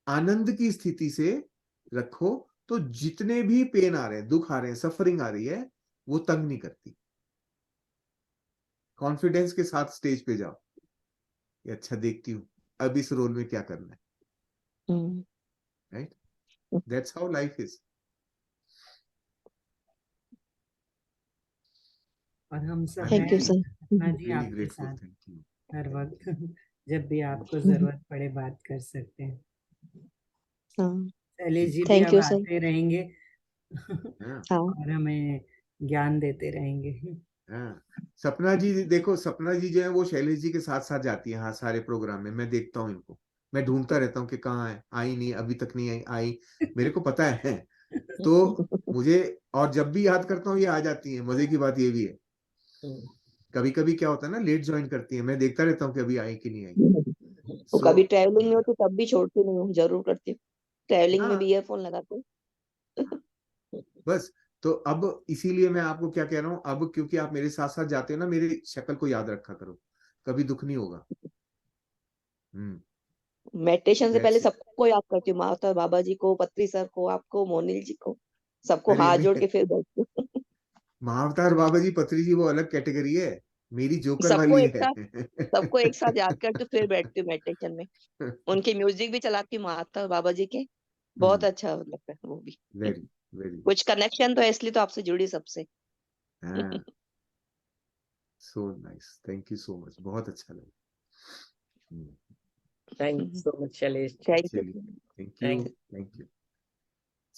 आनंद की स्थिति से रखो, तो जितने भी पेन आ रहे हैं, दुख आ रहे हैं, सफरिंग आ रही है, वो तंग नहीं करती। कॉन्फिडेंस के साथ स्टेज पे जाओ, ये अच्छा देखती हूँ, अब इस रोल में क्या करना है, right. That's how life is. और हम सब थैंक यू हैं सर। सपना जी रियली आपके ग्रेटफुल, साथ थैंक यू। हर वक्त। जब भी आपको जरूरत पड़े बात कर सकते हैं। हाँ, शैलेश जी भी थैंक अब यू सर। आते रहेंगे हाँ हाँ, और हमें ज्ञान देते रहेंगे। हाँ। सपना जी देखो, सपना जी जो है वो शैलेश जी के साथ साथ जाती है, हाँ, सारे प्रोग्राम में। मैं देखता हूँ इनको, मैं ढूंढता रहता हूँ कि कहाँ है, आई नहीं, अभी तक नहीं आई। मेरे को पता है। तो मुझे, और जब भी याद करता हूँ ये आ जाती है। मजे की बात ये भी है, कभी कभी क्या होता है ना, लेट ज्वाइन करती है, मैं देखता रहता हूँ कि अभी आई कि नहीं आई। वो सो कभी ट्रैवलिंग में होती तब भी छोड़ती नहीं हूँ, जरूर करती हूँ। ट्रैवलिंग में हाँ, भी ईयरफोन लगाते हूँ। बस। तो अब इसीलिए मैं आपको क्या कह रहा हूँ, अब क्योंकि आप मेरे साथ साथ जाते हो ना, मेरी शक्ल को याद रखा करो, कभी दुख नहीं होगा। मेडिटेशन से पहले दैट्स इट। सबको याद करती हूँ, माता बाबा जी को, पत्री सर को, आपको, मोनिल जी को, सबको अरे हाथ जोड़ नहीं, के फिर बैठती हूँ। महाअवतार बाबा जी, पत्री जी वो अलग कैटेगरी है, मेरी जोकर सबको वाली एक है। साथ सबको एक साथ याद करती हूँ, फिर बैठती हूँ मेडिटेशन में। उनकी म्यूजिक भी चलाती हूँ, माता बाबा जी के। बहुत अच्छा लगता है वो भी। Very very. कुछ कनेक्शन तो है, इसलिए तो आपसे जुड़ी सबसे। हाँ, so nice, thank you so much, बहुत अच्छा लगा। Thank you so much Shailesh. Thank चलिए, you. Thank you, thank thank you.